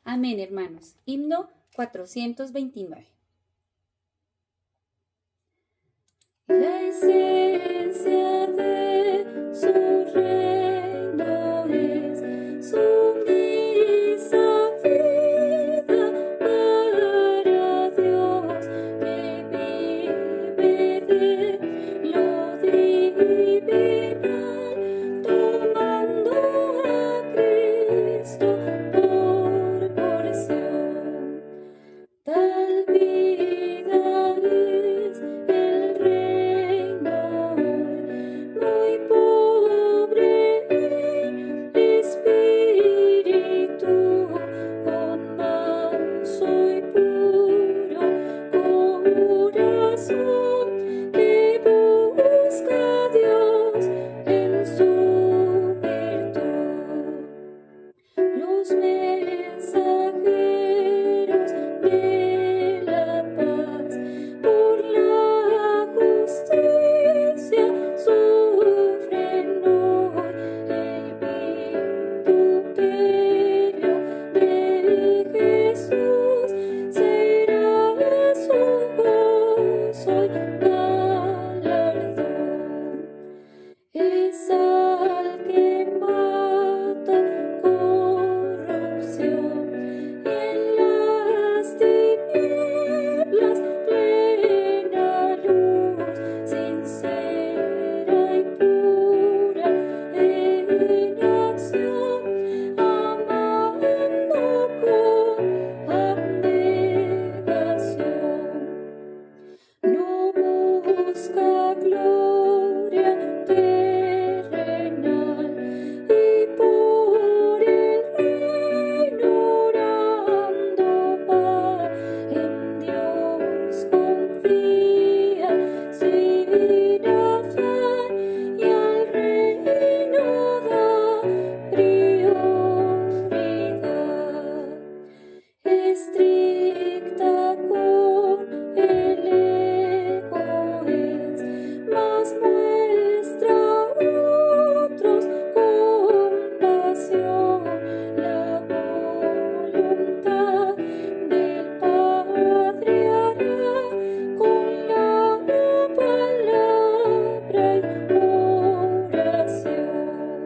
Amén, hermanos. Himno 429. La esencia de su reino es sumisa vida para Dios que vive de lo divinal, tomando a Cristo por porción. Tal vida es el reino muy pobre en espíritu, con manso y puro corazón que busca a Dios en su virtud. Los mensajeros de la paz por la justicia sufren hoy el vituperio de Jesús. Será su gozo y galardón. Es al que mata corrupción y en las tinieblas plena luz, sincera y pura en acción, amando con abnegación. No busca gloria terrenal y por el reino orando va, en Dios confía sin afán y al reino da prioridad. Estricta con el ego es, mas muestra a otros compasión. La voluntad del Padre hará con la palabra y oración.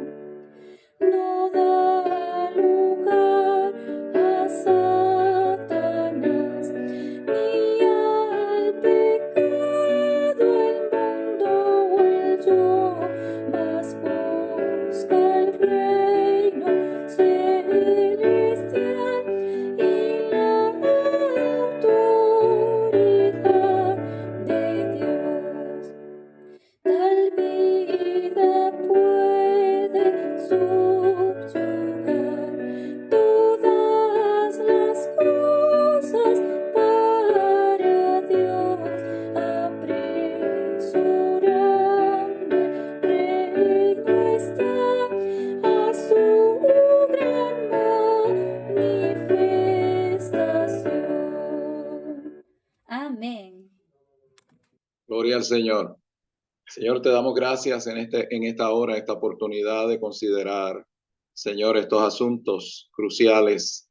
No da lugar a Satanás ni al pecado, el mundo o el yo, mas busca el reino celestial y la autoridad de Dios. Tal vida puede subyugar todas las cosas para Dios, apresurando el reino está a su gran manifestación. Amén. Gloria al Señor. Señor, te damos gracias en esta hora, esta oportunidad de considerar, Señor, estos asuntos cruciales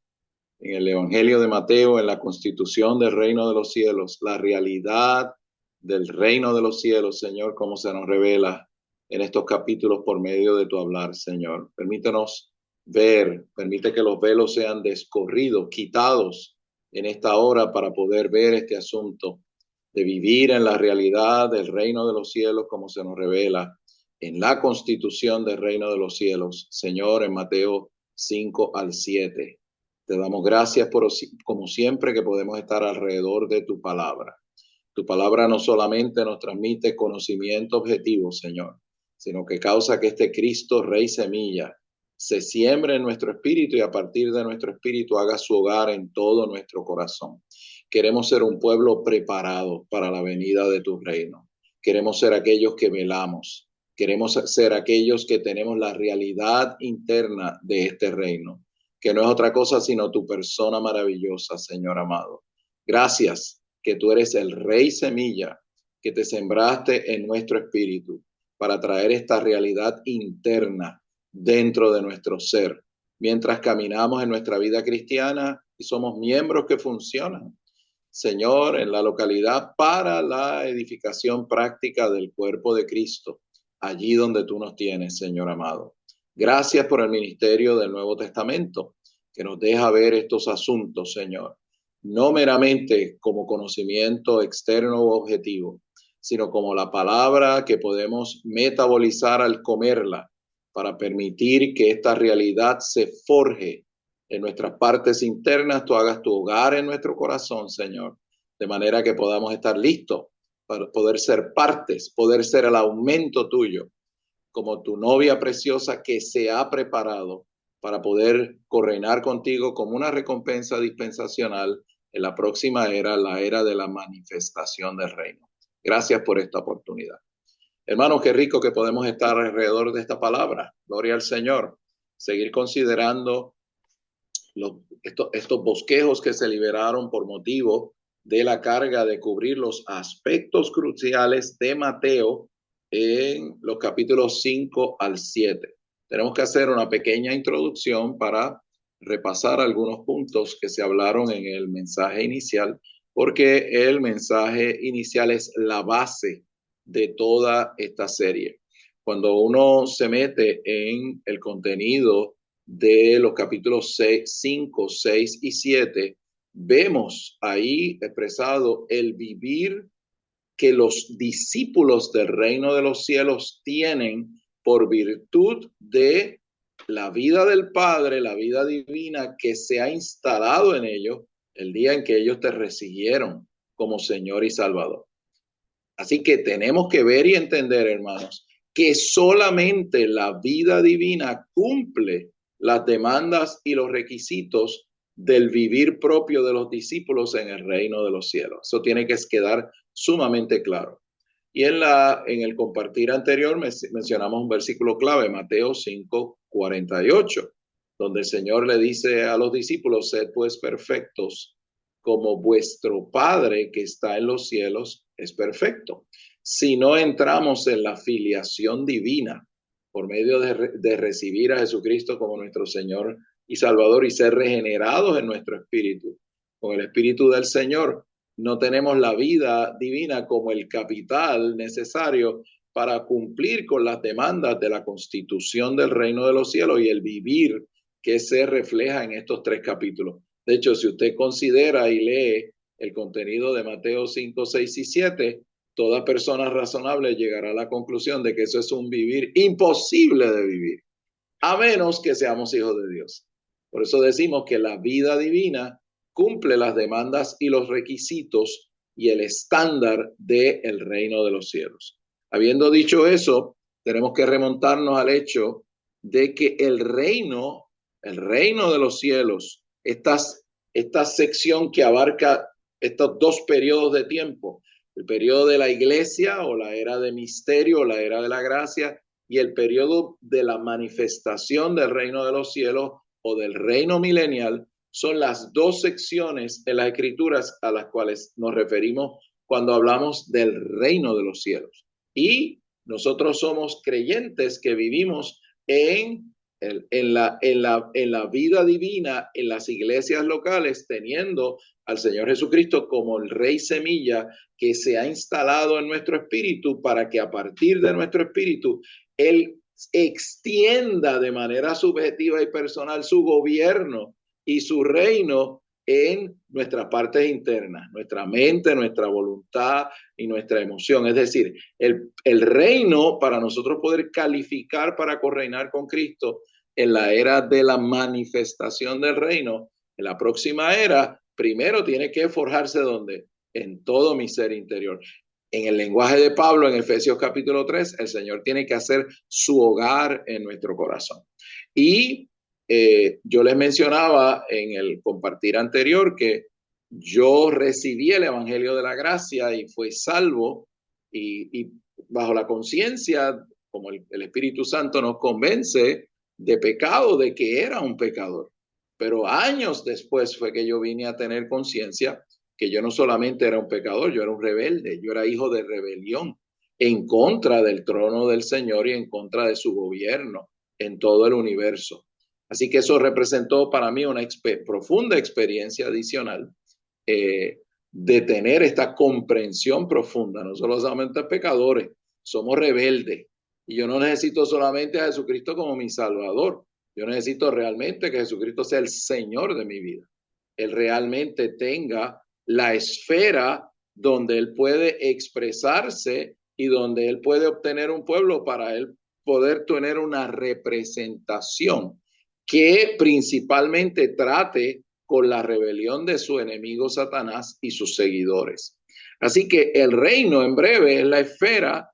en el Evangelio de Mateo, en la constitución del reino de los cielos, la realidad del reino de los cielos, Señor, como se nos revela en estos capítulos por medio de tu hablar, Señor. Permítenos ver, permite que los velos sean descorridos, quitados en esta hora para poder ver este asunto de vivir en la realidad del reino de los cielos como se nos revela en la constitución del reino de los cielos, Señor, en Mateo 5 al 7. Te damos gracias por, como siempre, que podemos estar alrededor de tu palabra. Tu palabra no solamente nos transmite conocimiento objetivo, Señor, sino que causa que este Cristo, Rey Semilla, se siembre en nuestro espíritu y a partir de nuestro espíritu haga su hogar en todo nuestro corazón. Queremos ser un pueblo preparado para la venida de tu reino. Queremos ser aquellos que velamos. Queremos ser aquellos que tenemos la realidad interna de este reino, que no es otra cosa sino tu persona maravillosa, Señor amado. Gracias que tú eres el Rey Semilla, que te sembraste en nuestro espíritu para traer esta realidad interna dentro de nuestro ser, mientras caminamos en nuestra vida cristiana y somos miembros que funcionan, Señor, en la localidad para la edificación práctica del cuerpo de Cristo, allí donde tú nos tienes, Señor amado. Gracias por el ministerio del Nuevo Testamento, que nos deja ver estos asuntos, Señor, no meramente como conocimiento externo o objetivo, sino como la palabra que podemos metabolizar al comerla para permitir que esta realidad se forje en nuestras partes internas. Tú hagas tu hogar en nuestro corazón, Señor, de manera que podamos estar listos para poder ser partes, poder ser el aumento tuyo, como tu novia preciosa que se ha preparado para poder correinar contigo como una recompensa dispensacional en la próxima era, la era de la manifestación del reino. Gracias por esta oportunidad. Hermanos, qué rico que podemos estar alrededor de esta palabra. Gloria al Señor. Seguir considerando estos bosquejos que se liberaron por motivo de la carga de cubrir los aspectos cruciales de Mateo en los capítulos 5 al 7. Tenemos que hacer una pequeña introducción para repasar algunos puntos que se hablaron en el mensaje inicial, porque el mensaje inicial es la base de toda esta serie. Cuando uno se mete en el contenido de los capítulos 5, 6 y 7, vemos ahí expresado el vivir que los discípulos del reino de los cielos tienen por virtud de la vida del Padre, la vida divina que se ha instalado en ellos el día en que ellos te recibieron como Señor y Salvador. Así que tenemos que ver y entender, hermanos, que solamente la vida divina cumple las demandas y los requisitos del vivir propio de los discípulos en el reino de los cielos. Eso tiene que quedar sumamente claro. Y en el compartir anterior mencionamos un versículo clave, Mateo 5:48, donde el Señor le dice a los discípulos: sed pues perfectos como vuestro Padre que está en los cielos es perfecto. Si no entramos en la filiación divina por medio de recibir a Jesucristo como nuestro Señor y Salvador y ser regenerados en nuestro espíritu, con el espíritu del Señor, no tenemos la vida divina como el capital necesario para cumplir con las demandas de la constitución del reino de los cielos y el vivir que se refleja en estos 3 capítulos. De hecho, si usted considera y lee el contenido de Mateo 5, 6 y 7, toda persona razonable llegará a la conclusión de que eso es un vivir imposible de vivir, a menos que seamos hijos de Dios. Por eso decimos que la vida divina cumple las demandas y los requisitos y el estándar del reino de los cielos. Habiendo dicho eso, tenemos que remontarnos al hecho de que el reino de los cielos, esta sección que abarca estos 2 periodos de tiempo, el periodo de la iglesia o la era de misterio o la era de la gracia, y el periodo de la manifestación del reino de los cielos o del reino milenial, son las 2 secciones en las escrituras a las cuales nos referimos cuando hablamos del reino de los cielos. Y nosotros somos creyentes que vivimos en la vida divina, en las iglesias locales, teniendo al Señor Jesucristo como el Rey Semilla que se ha instalado en nuestro espíritu, para que a partir de nuestro espíritu Él extienda de manera subjetiva y personal su gobierno y su reino en nuestras partes internas, nuestra mente, nuestra voluntad y nuestra emoción. Es decir, el reino, para nosotros poder calificar para correinar con Cristo en la era de la manifestación del reino, en la próxima era, primero tiene que forjarse ¿dónde? En todo mi ser interior. En el lenguaje de Pablo, en Efesios capítulo 3, el Señor tiene que hacer su hogar en nuestro corazón. Y yo les mencionaba en el compartir anterior que yo recibí el Evangelio de la Gracia y fui salvo, y bajo la conciencia, como el Espíritu Santo nos convence de pecado, de que era un pecador. Pero años después fue que yo vine a tener conciencia que yo no solamente era un pecador, yo era un rebelde, yo era hijo de rebelión en contra del trono del Señor y en contra de su gobierno en todo el universo. Así que eso representó para mí una profunda experiencia adicional de tener esta comprensión profunda. No solo solamente pecadores, somos rebeldes. Y yo no necesito solamente a Jesucristo como mi Salvador. Yo necesito realmente que Jesucristo sea el Señor de mi vida. Él realmente tenga la esfera donde Él puede expresarse y donde Él puede obtener un pueblo para Él poder tener una representación que principalmente trate con la rebelión de su enemigo Satanás y sus seguidores. Así que el reino en breve es la esfera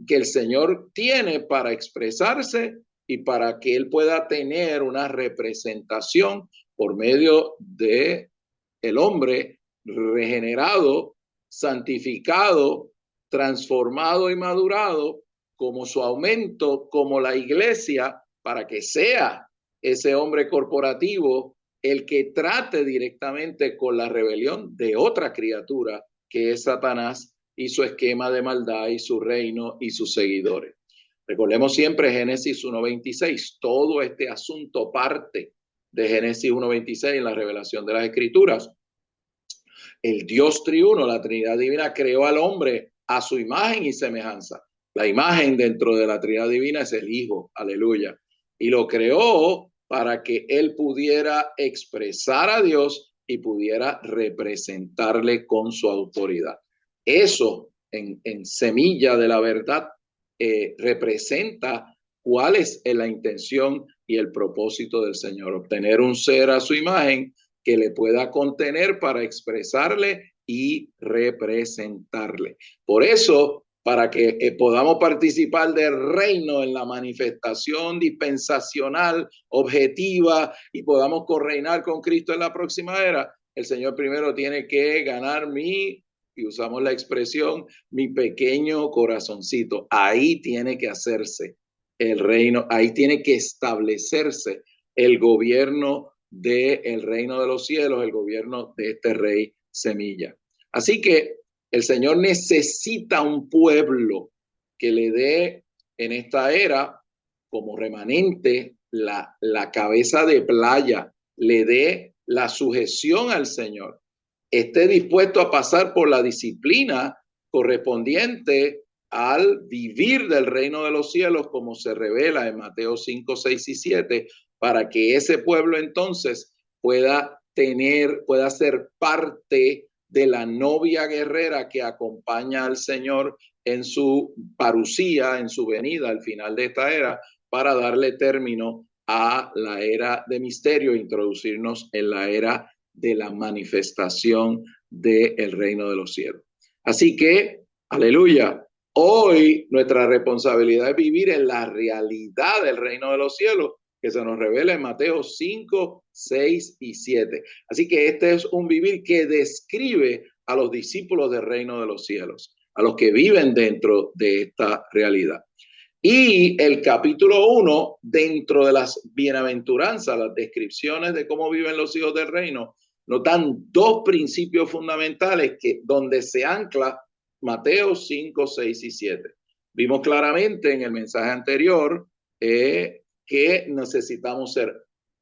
que el Señor tiene para expresarse y para que Él pueda tener una representación por medio de el hombre regenerado, santificado, transformado y madurado, como su aumento, como la iglesia, para que sea ese hombre corporativo el que trate directamente con la rebelión de otra criatura que es Satanás y su esquema de maldad y su reino y sus seguidores. Recordemos siempre Génesis 1:26, todo este asunto parte de Génesis 1:26 en la revelación de las Escrituras. El Dios triuno, la Trinidad Divina, creó al hombre a su imagen y semejanza. La imagen dentro de la Trinidad Divina es el Hijo, aleluya. Y lo creó para que él pudiera expresar a Dios y pudiera representarle con su autoridad. Eso, en semilla de la verdad, representa cuál es la intención y el propósito del Señor. Obtener un ser a su imagen que le pueda contener para expresarle y representarle. Por eso, para que podamos participar del reino en la manifestación dispensacional, objetiva, y podamos correinar con Cristo en la próxima era, el Señor primero tiene que ganar y usamos la expresión, mi pequeño corazoncito. Ahí tiene que hacerse el reino, ahí tiene que establecerse el gobierno del reino de los cielos, el gobierno de este rey semilla. Así que el Señor necesita un pueblo que le dé en esta era como remanente la cabeza de playa, le dé la sujeción al Señor, esté dispuesto a pasar por la disciplina correspondiente al vivir del reino de los cielos, como se revela en Mateo 5, 6 y 7, para que ese pueblo entonces pueda ser parte de la novia guerrera que acompaña al Señor en su parucía, en su venida al final de esta era, para darle término a la era de misterio, introducirnos en la era de la manifestación del reino de los cielos. Así que, aleluya, hoy nuestra responsabilidad es vivir en la realidad del reino de los cielos, que se nos revela en Mateo 5, 6 y 7. Así que este es un vivir que describe a los discípulos del reino de los cielos, a los que viven dentro de esta realidad. Y el capítulo 1, dentro de las bienaventuranzas, las descripciones de cómo viven los hijos del reino, nos dan dos principios fundamentales donde se ancla Mateo 5, 6 y 7. Vimos claramente en el mensaje anterior que necesitamos ser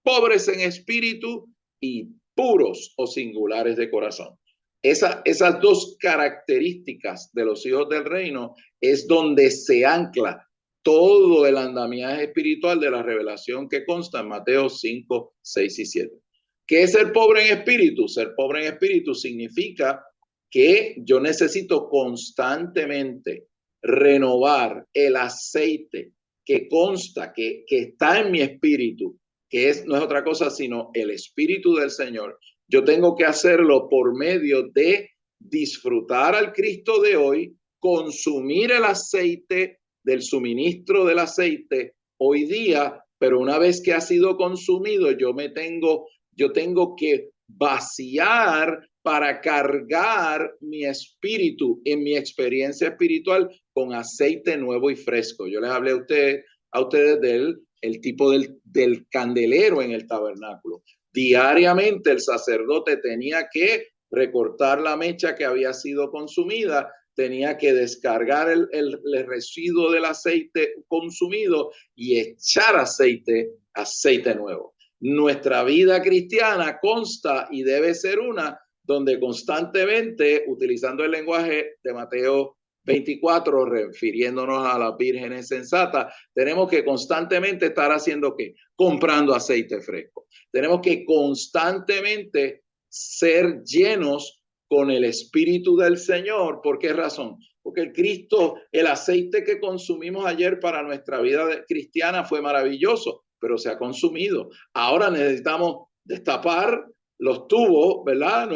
pobres en espíritu y puros o singulares de corazón. Esas dos características de los hijos del reino es donde se ancla todo el andamiaje espiritual de la revelación que consta en Mateo 5, 6 y 7. ¿Qué es ser pobre en espíritu? Ser pobre en espíritu significa que yo necesito constantemente renovar el aceite que consta, que está en mi espíritu, que no es otra cosa sino el espíritu del Señor. Yo tengo que hacerlo por medio de disfrutar al Cristo de hoy, consumir el aceite del suministro del aceite hoy día, pero una vez que ha sido consumido, yo tengo que vaciar para cargar mi espíritu en mi experiencia espiritual con aceite nuevo y fresco. Yo les hablé a ustedes del tipo del candelero en el tabernáculo. Diariamente el sacerdote tenía que recortar la mecha que había sido consumida tenía que descargar el residuo del aceite consumido y echar aceite nuevo. Nuestra vida cristiana consta y debe ser una donde constantemente, utilizando el lenguaje de Mateo 24, refiriéndonos a las vírgenes sensatas, tenemos que constantemente estar haciendo ¿qué? Comprando aceite fresco. Tenemos que constantemente ser llenos con el Espíritu del Señor. ¿Por qué razón? Porque el Cristo, el aceite que consumimos ayer para nuestra vida cristiana fue maravilloso, pero se ha consumido. Ahora necesitamos destapar los tubos, ¿verdad?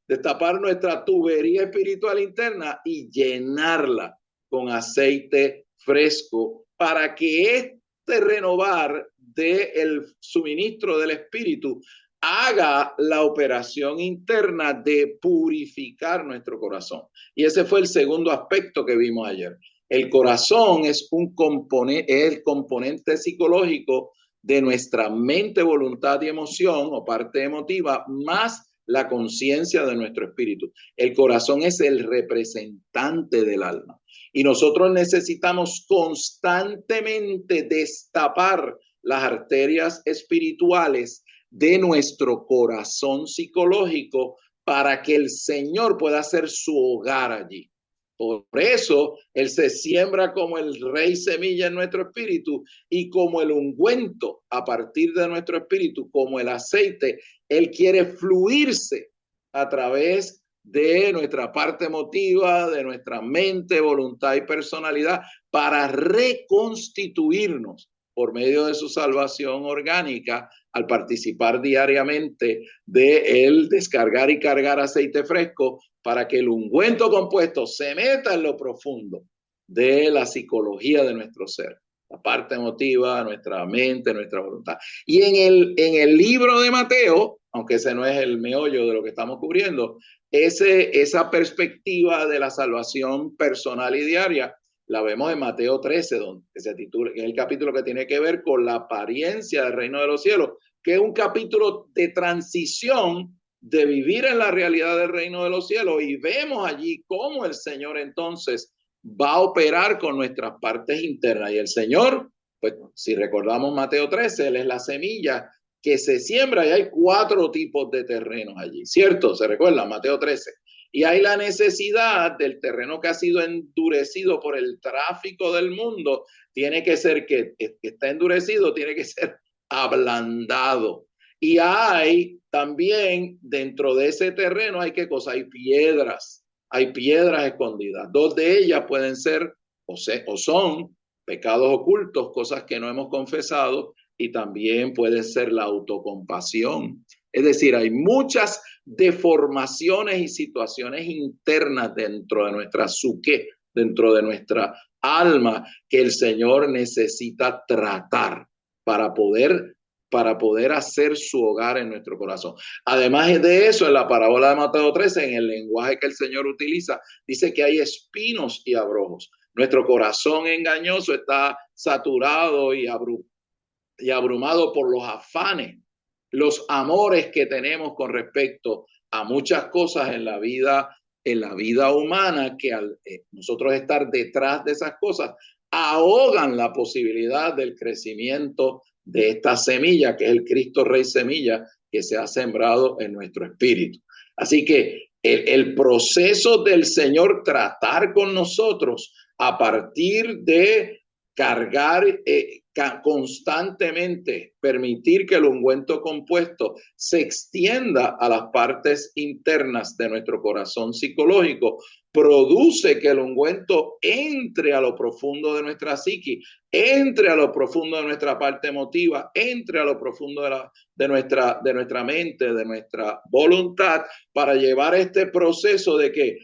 Destapar nuestra tubería espiritual interna y llenarla con aceite fresco para que este renovar del suministro del Espíritu haga la operación interna de purificar nuestro corazón. Y ese fue el segundo aspecto que vimos ayer. El corazón es el componente psicológico de nuestra mente, voluntad y emoción, o parte emotiva, más la conciencia de nuestro espíritu. El corazón es el representante del alma. Y nosotros necesitamos constantemente destapar las arterias espirituales de nuestro corazón psicológico para que el Señor pueda hacer su hogar allí. Por eso Él se siembra como el rey semilla en nuestro espíritu y como el ungüento a partir de nuestro espíritu, como el aceite, Él quiere fluirse a través de nuestra parte emotiva, de nuestra mente, voluntad y personalidad para reconstituirnos por medio de su salvación orgánica al participar diariamente de él descargar y cargar aceite fresco para que el ungüento compuesto se meta en lo profundo de la psicología de nuestro ser, la parte emotiva, nuestra mente, nuestra voluntad. Y en el libro de Mateo, aunque ese no es el meollo de lo que estamos cubriendo, esa perspectiva de la salvación personal y diaria la vemos en Mateo 13, donde se titula, que es el capítulo que tiene que ver con la apariencia del reino de los cielos, que es un capítulo de transición de vivir en la realidad del reino de los cielos. Y vemos allí cómo el Señor entonces va a operar con nuestras partes internas. Y el Señor, pues si recordamos Mateo 13, Él es la semilla que se siembra y hay 4 tipos de terrenos allí, ¿cierto? ¿Se recuerda? Mateo 13. Y hay la necesidad del terreno que ha sido endurecido por el tráfico del mundo, tiene que ser que está endurecido, tiene que ser ablandado. Y hay también dentro de ese terreno, hay qué cosa, hay piedras escondidas. 2 de ellas pueden ser o son pecados ocultos, cosas que no hemos confesado, y también puede ser la autocompasión. Es decir, hay muchas deformaciones y situaciones internas dentro de nuestra psique, dentro de nuestra alma, que el Señor necesita tratar para poder hacer su hogar en nuestro corazón. Además de eso, en la parábola de Mateo 13, en el lenguaje que el Señor utiliza, dice que hay espinos y abrojos. Nuestro corazón engañoso está saturado y abrumado por los afanes, los amores que tenemos con respecto a muchas cosas en la vida humana, que al nosotros estar detrás de esas cosas, ahogan la posibilidad del crecimiento de esta semilla, que es el Cristo Rey semilla, que se ha sembrado en nuestro espíritu. Así que el proceso del Señor tratar con nosotros a partir de cargar constantemente, permitir que el ungüento compuesto se extienda a las partes internas de nuestro corazón psicológico, produce que el ungüento entre a lo profundo de nuestra psique, entre a lo profundo de nuestra parte emotiva, entre a lo profundo de nuestra mente, de nuestra voluntad, para llevar este proceso de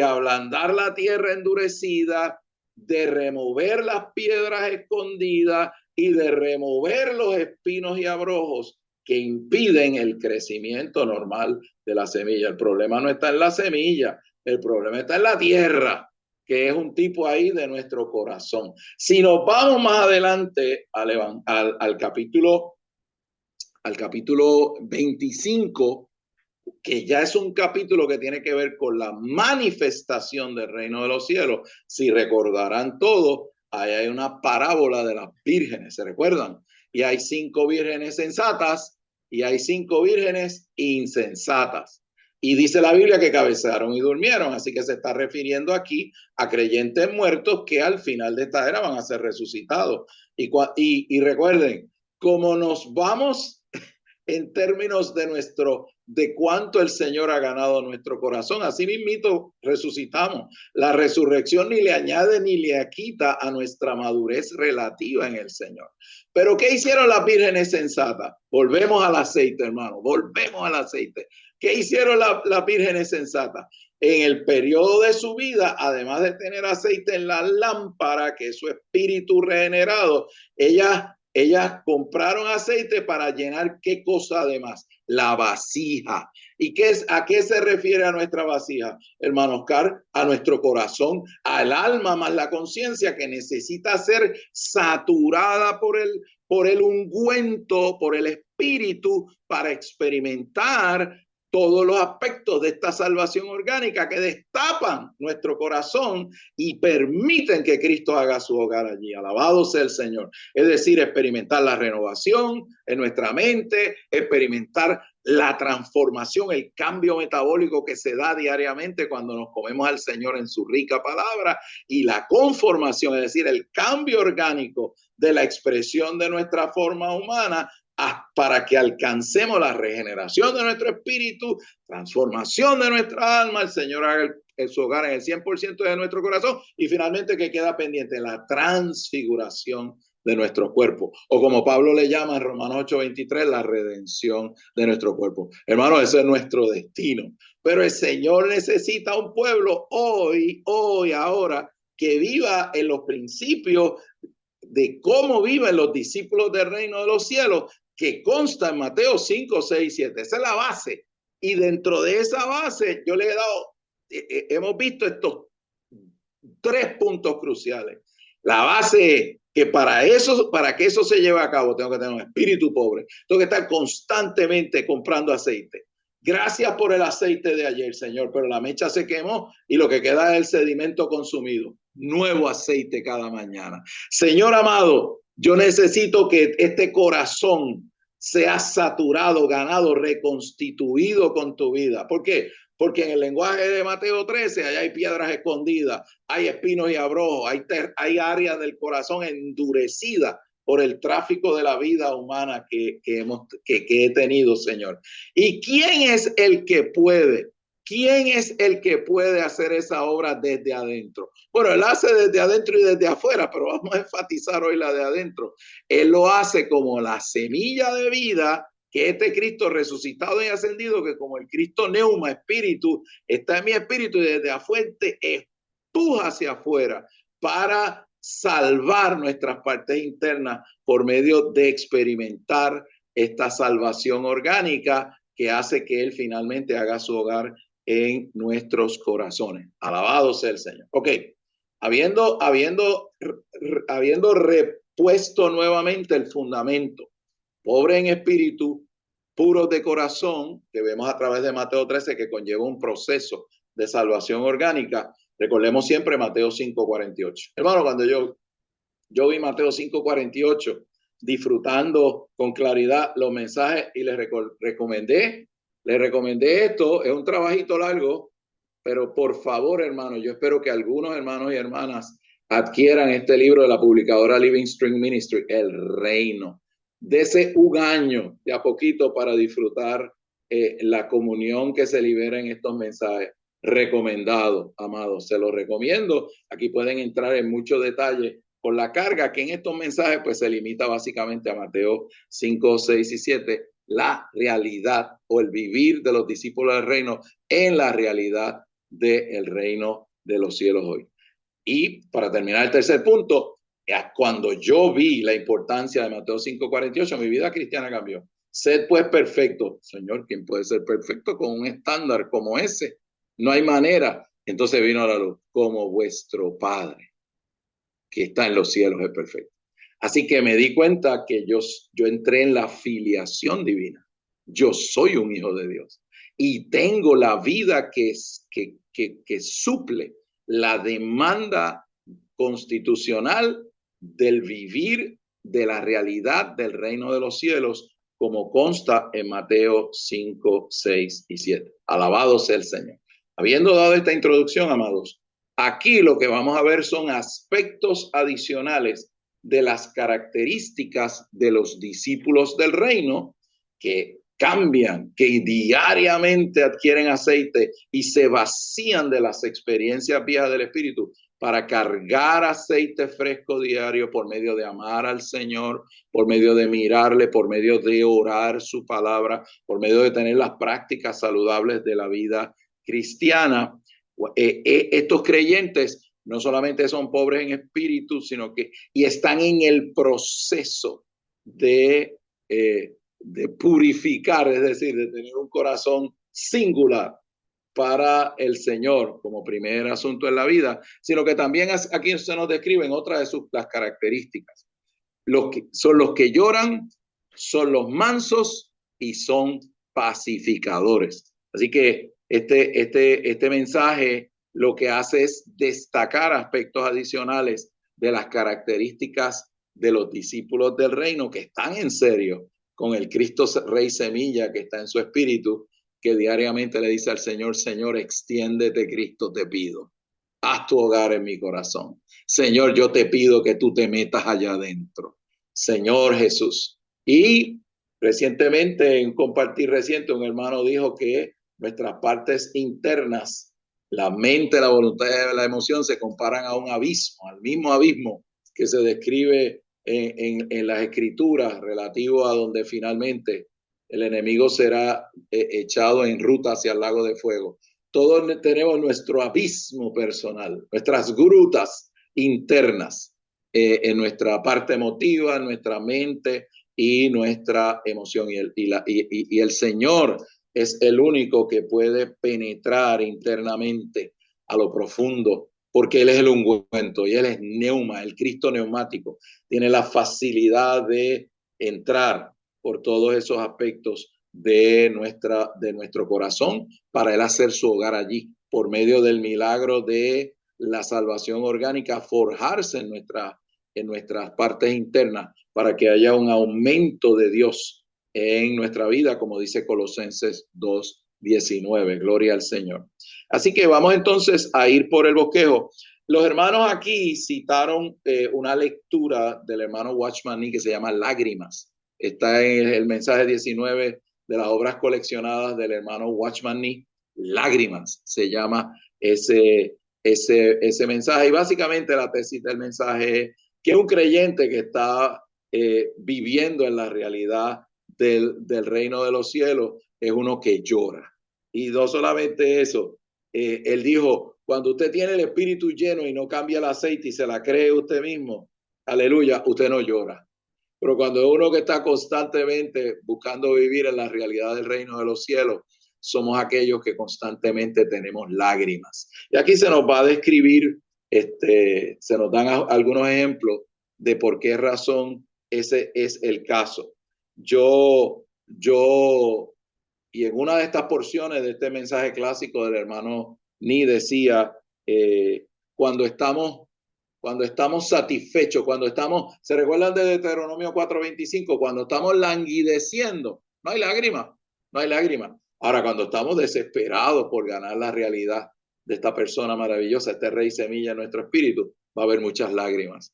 ablandar la tierra endurecida, de remover las piedras escondidas y de remover los espinos y abrojos que impiden el crecimiento normal de la semilla. El problema no está en la semilla, el problema está en la tierra, que es un tipo ahí de nuestro corazón. Si nos vamos más adelante al capítulo 25, que ya es un capítulo que tiene que ver con la manifestación del reino de los cielos. Si recordarán todos, ahí hay una parábola de las vírgenes, ¿se recuerdan? Y hay 5 vírgenes sensatas y hay 5 vírgenes insensatas. Y dice la Biblia que cabecearon y durmieron, así que se está refiriendo aquí a creyentes muertos que al final de esta era van a ser resucitados. Y recuerden, como nos vamos en términos de cuánto el Señor ha ganado nuestro corazón, así mismito resucitamos. La resurrección ni le añade ni le quita a nuestra madurez relativa en el Señor. Pero ¿qué hicieron las vírgenes sensatas? Volvemos al aceite, hermano, volvemos al aceite. ¿Qué hicieron las vírgenes sensatas? En el periodo de su vida, además de tener aceite en la lámpara, que es su espíritu regenerado, ellas compraron aceite para llenar ¿qué cosa además? La vasija. ¿Y a qué se refiere a nuestra vasija, hermano Oscar? A nuestro corazón, al alma más la conciencia que necesita ser saturada por el ungüento, por el espíritu para experimentar todos los aspectos de esta salvación orgánica que destapan nuestro corazón y permiten que Cristo haga su hogar allí. Alabado sea el Señor. Es decir, experimentar la renovación en nuestra mente, experimentar la transformación, el cambio metabólico que se da diariamente cuando nos comemos al Señor en su rica palabra, y la conformación, es decir, el cambio orgánico de la expresión de nuestra forma humana para que alcancemos la regeneración de nuestro espíritu, transformación de nuestra alma, el Señor haga su hogar en el 100% de nuestro corazón, y finalmente que queda pendiente la transfiguración de nuestro cuerpo, o como Pablo le llama en Romanos 8:23, la redención de nuestro cuerpo. Hermano, ese es nuestro destino, pero el Señor necesita un pueblo hoy, ahora, que viva en los principios de cómo viven los discípulos del reino de los cielos, que consta en Mateo 5, 6, 7. Esa es la base. Y dentro de esa base, yo le he dado, hemos visto estos 3 puntos cruciales. La base es que para que eso se lleve a cabo, tengo que tener un espíritu pobre. Tengo que estar constantemente comprando aceite. Gracias por el aceite de ayer, Señor, pero la mecha se quemó y lo que queda es el sedimento consumido. Nuevo aceite cada mañana. Señor amado, yo necesito que este corazón sea saturado, ganado, reconstituido con tu vida. ¿Por qué? Porque en el lenguaje de Mateo 13, allá hay piedras escondidas, hay espinos y abrojos, hay áreas del corazón endurecidas por el tráfico de la vida humana que he tenido, Señor. ¿Y quién es el que puede? ¿Quién es el que puede hacer esa obra desde adentro? Bueno, él hace desde adentro y desde afuera, pero vamos a enfatizar hoy la de adentro. Él lo hace como la semilla de vida, que este Cristo resucitado y ascendido, que como el Cristo neuma, espíritu, está en mi espíritu, y desde afuera empuja hacia afuera para salvar nuestras partes internas por medio de experimentar esta salvación orgánica que hace que Él finalmente haga su hogar en nuestros corazones. Alabado sea el Señor. Ok, habiendo repuesto nuevamente el fundamento, pobre en espíritu, puros de corazón, que vemos a través de Mateo 13, que conlleva un proceso de salvación orgánica. Recordemos siempre Mateo 5:48. Hermano, cuando yo vi Mateo 5:48, disfrutando con claridad los mensajes, y les recomendé esto. Es un trabajito largo, pero por favor, hermano, yo espero que algunos hermanos y hermanas adquieran este libro de la publicadora Living Stream Ministry, El Reino. Dese un año de a poquito para disfrutar la comunión que se libera en estos mensajes. Recomendado, amados, se los recomiendo. Aquí pueden entrar en muchos detalles con la carga que en estos mensajes pues se limita básicamente a Mateo 5, 6 y 7, la realidad o el vivir de los discípulos del reino en la realidad del reino de los cielos hoy. Y para terminar el tercer punto, cuando yo vi la importancia de Mateo 5:48, mi vida cristiana cambió. Sed pues perfecto. Señor, ¿quién puede ser perfecto con un estándar como ese? No hay manera. Entonces vino a la luz, como vuestro Padre que está en los cielos es perfecto. Así que me di cuenta que yo entré en la filiación divina. Yo soy un hijo de Dios. y tengo la vida que suple la demanda constitucional del vivir de la realidad del reino de los cielos, como consta en Mateo 5, 6 y 7. Alabado sea el Señor. Habiendo dado esta introducción, amados, aquí lo que vamos a ver son aspectos adicionales de las características de los discípulos del reino que cambian, que diariamente adquieren aceite y se vacían de las experiencias viejas del Espíritu para cargar aceite fresco diario por medio de amar al Señor, por medio de mirarle, por medio de orar su palabra, por medio de tener las prácticas saludables de la vida cristiana. Estos creyentes no solamente son pobres en espíritu, sino que y están en el proceso de purificar, es decir, de tener un corazón singular para el Señor como primer asunto en la vida, sino que también aquí se nos describen otras de las características. Son los que lloran, son los mansos y son pacificadores. Así que este mensaje lo que hace es destacar aspectos adicionales de las características de los discípulos del reino que están en serio con el Cristo Rey Semilla que está en su espíritu, que diariamente le dice al Señor, Señor, extiéndete, Cristo, te pido. Haz tu hogar en mi corazón. Señor, yo te pido que tú te metas allá adentro. Señor Jesús. Y recientemente, en compartir reciente, un hermano dijo que nuestras partes internas, la mente, la voluntad y la emoción se comparan a un abismo, al mismo abismo que se describe en las escrituras relativo a donde finalmente el enemigo será echado en ruta hacia el lago de fuego. Todos tenemos nuestro abismo personal, nuestras grutas internas en nuestra parte emotiva, en nuestra mente y nuestra emoción. Y el Señor es el único que puede penetrar internamente a lo profundo, porque Él es el ungüento y Él es neuma, el Cristo neumático. Tiene la facilidad de entrar por todos esos aspectos de nuestro corazón para Él hacer su hogar allí, por medio del milagro de la salvación orgánica, forjarse en nuestras partes internas para que haya un aumento de Dios en nuestra vida, como dice Colosenses 2:19. Gloria al Señor. Así que vamos entonces a ir por el bosquejo. Los hermanos aquí citaron una lectura del hermano Watchman Nee que se llama Lágrimas. Está en el mensaje 19 de las obras coleccionadas del hermano Watchman Nee. Lágrimas se llama ese mensaje. Y básicamente la tesis del mensaje es que un creyente que está viviendo en la realidad del reino de los cielos es uno que llora. Y no solamente eso, él dijo, cuando usted tiene el espíritu lleno y no cambia el aceite y se la cree usted mismo, aleluya, usted no llora. Pero cuando uno que está constantemente buscando vivir en la realidad del reino de los cielos, somos aquellos que constantemente tenemos lágrimas. Y aquí se nos va a describir, se nos dan algunos ejemplos de por qué razón ese es el caso. Y en una de estas porciones de este mensaje clásico del hermano Ni decía, cuando estamos satisfechos, ¿se recuerdan de Deuteronomio 4:25? Cuando estamos languideciendo, no hay lágrimas, no hay lágrimas. Ahora, cuando estamos desesperados por ganar la realidad de esta persona maravillosa, este rey semilla en nuestro espíritu, va a haber muchas lágrimas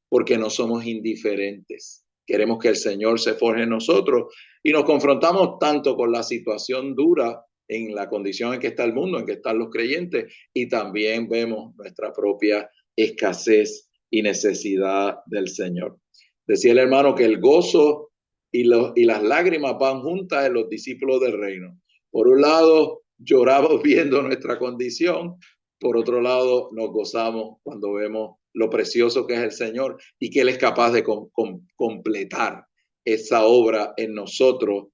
porque no somos indiferentes. Queremos que el Señor se forje en nosotros y nos confrontamos tanto con la situación dura en la condición en que está el mundo, en que están los creyentes, y también vemos nuestra propia escasez y necesidad del Señor. Decía el hermano que el gozo y las lágrimas van juntas en los discípulos del reino. Por un lado, lloramos viendo nuestra condición, por otro lado, nos gozamos cuando vemos lo precioso que es el Señor y que Él es capaz de completar esa obra en nosotros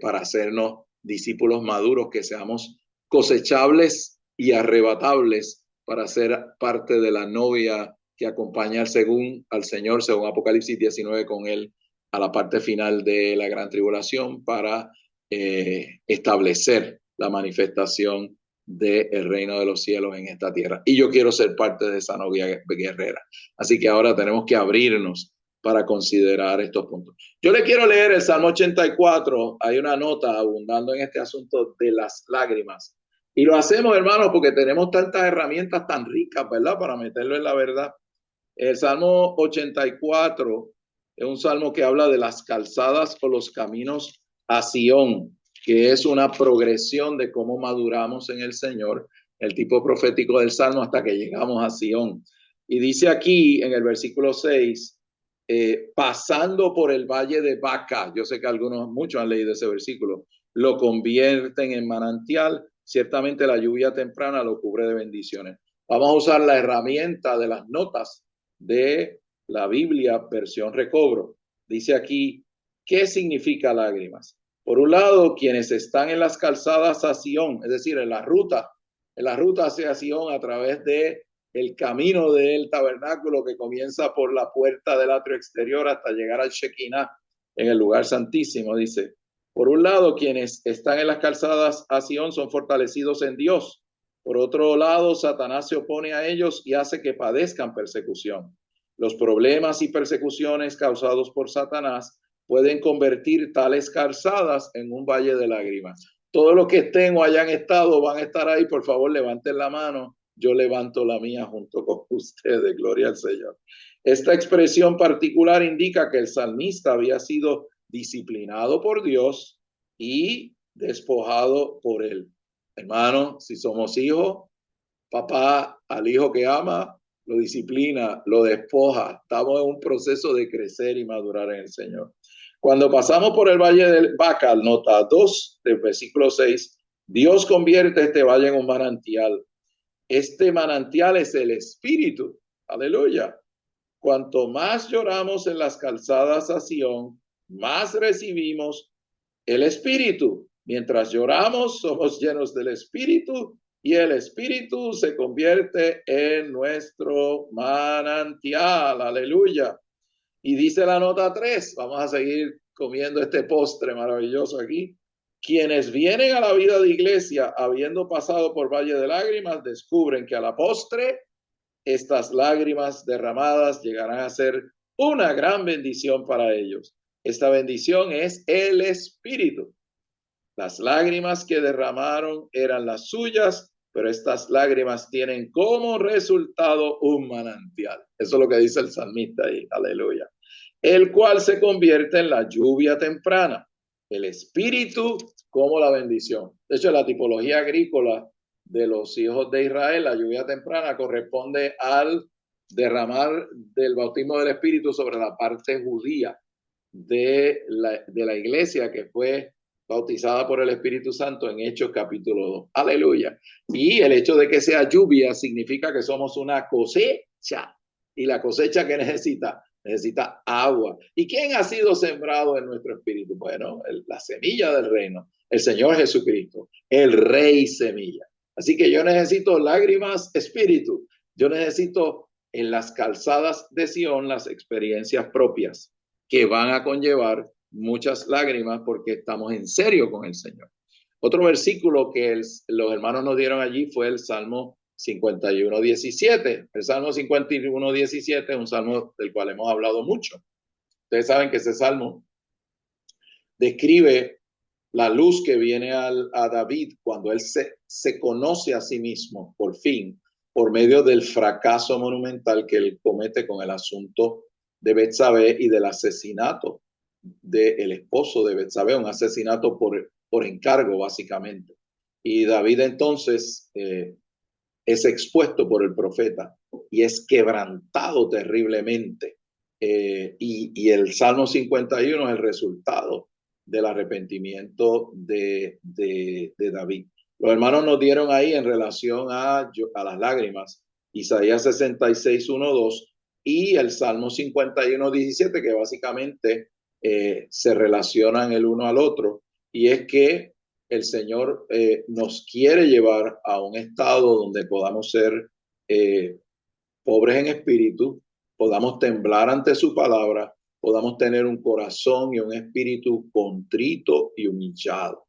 para hacernos discípulos maduros, que seamos cosechables y arrebatables para ser parte de la novia que acompaña al Señor, según Apocalipsis 19, con Él a la parte final de la gran tribulación para establecer la manifestación del reino de los cielos en esta tierra. Y yo quiero ser parte de esa novia guerrera. Así que ahora tenemos que abrirnos para considerar estos puntos. Yo le quiero leer el Salmo 84. Hay una nota abundando en este asunto de las lágrimas. Y lo hacemos, hermanos, porque tenemos tantas herramientas tan ricas, ¿verdad? Para meterlo en la verdad. El Salmo 84 es un salmo que habla de las calzadas o los caminos a Sión, que es una progresión de cómo maduramos en el Señor, el tipo profético del salmo hasta que llegamos a Sión. Y dice aquí en el versículo 6, pasando por el valle de Baca, yo sé que muchos han leído ese versículo, lo convierten en manantial, ciertamente la lluvia temprana lo cubre de bendiciones. Vamos a usar la herramienta de las notas de la Biblia versión recobro. Dice aquí, ¿qué significa lágrimas? Por un lado, quienes están en las calzadas a Sión, es decir, en la ruta hacia Sión a través de el camino del tabernáculo que comienza por la puerta del atrio exterior hasta llegar al Shekinah en el lugar santísimo, dice. Por un lado, quienes están en las calzadas a Sión son fortalecidos en Dios. Por otro lado, Satanás se opone a ellos y hace que padezcan persecución. Los problemas y persecuciones causados por Satanás pueden convertir tales calzadas en un valle de lágrimas. Todos los que estén o hayan estado van a estar ahí. Por favor, levanten la mano. Yo levanto la mía junto con ustedes. Gloria al Señor. Esta expresión particular indica que el salmista había sido disciplinado por Dios y despojado por él. Hermano, si somos hijos, papá al hijo que ama, lo disciplina, lo despoja. Estamos en un proceso de crecer y madurar en el Señor. Cuando pasamos por el valle del Baca, nota 2 del versículo 6, Dios convierte este valle en un manantial. Este manantial es el Espíritu. Aleluya. Cuanto más lloramos en las calzadas a Sión, más recibimos el Espíritu. Mientras lloramos, somos llenos del Espíritu y el Espíritu se convierte en nuestro manantial. Aleluya. Y dice la nota 3, vamos a seguir comiendo este postre maravilloso aquí. Quienes vienen a la vida de iglesia habiendo pasado por valle de lágrimas, descubren que a la postre estas lágrimas derramadas llegarán a ser una gran bendición para ellos. Esta bendición es el Espíritu. Las lágrimas que derramaron eran las suyas, pero estas lágrimas tienen como resultado un manantial. Eso es lo que dice el salmista ahí, aleluya. El cual se convierte en la lluvia temprana. El Espíritu como la bendición. De hecho, la tipología agrícola de los hijos de Israel, la lluvia temprana corresponde al derramar del bautismo del Espíritu sobre la parte judía de la iglesia que fue bautizada por el Espíritu Santo en Hechos capítulo 2. Aleluya. Y el hecho de que sea lluvia significa que somos una cosecha. ¿Y la cosecha que necesita? Necesita agua. ¿Y quién ha sido sembrado en nuestro espíritu? Bueno, la semilla del reino, el Señor Jesucristo, el Rey semilla. Así que yo necesito lágrimas, espíritu. Yo necesito en las calzadas de Sión las experiencias propias que van a conllevar muchas lágrimas porque estamos en serio con el Señor. Otro versículo que los hermanos nos dieron allí fue el Salmo 51:17. El Salmo 51:17 es un salmo del cual hemos hablado mucho. Ustedes saben que ese salmo describe la luz que viene a David cuando él se conoce a sí mismo, por fin, por medio del fracaso monumental que él comete con el asunto de Betsabé y del asesinato del esposo de Betsabé, un asesinato por encargo, básicamente. Y David entonces es expuesto por el profeta y es quebrantado terriblemente. Y el Salmo 51 es el resultado del arrepentimiento de David. Los hermanos nos dieron ahí en relación a las lágrimas, Isaías 66:1-2 y el Salmo 51:17, que básicamente se relacionan el uno al otro, y es que el Señor nos quiere llevar a un estado donde podamos ser pobres en espíritu, podamos temblar ante su palabra podamos tener un corazón y un espíritu contrito y humillado.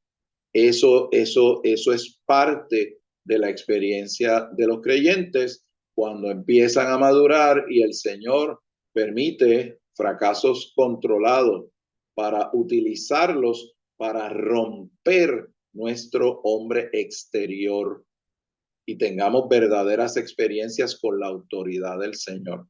Eso es parte de la experiencia de los creyentes cuando empiezan a madurar y el Señor permite fracasos controlados para utilizarlos para romper nuestro hombre exterior y tengamos verdaderas experiencias con la autoridad del Señor.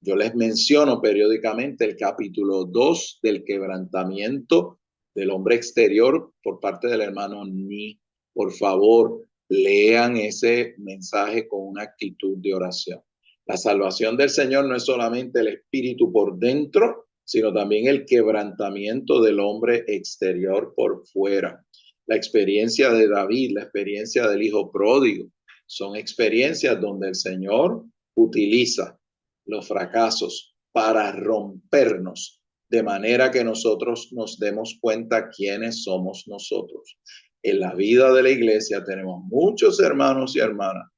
Yo les menciono periódicamente el capítulo 2 del quebrantamiento del hombre exterior por parte del hermano Ni. Por favor, lean ese mensaje con una actitud de oración. La salvación del Señor no es solamente el espíritu por dentro, sino también el quebrantamiento del hombre exterior por fuera. La experiencia de David, la experiencia del hijo pródigo, son experiencias donde el Señor utiliza los fracasos para rompernos de manera que nosotros nos demos cuenta quiénes somos nosotros. En la vida de la iglesia tenemos muchos hermanos y hermanas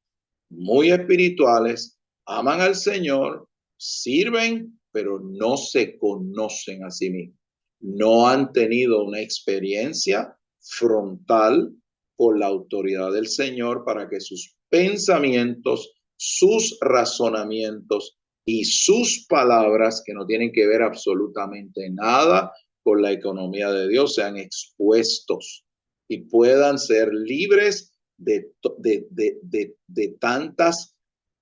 muy espirituales, aman al Señor, sirven, pero no se conocen a sí mismos. No han tenido una experiencia frontal con la autoridad del Señor para que sus pensamientos, sus razonamientos y sus palabras, que no tienen que ver absolutamente nada con la economía de Dios, sean expuestos y puedan ser libres de tantas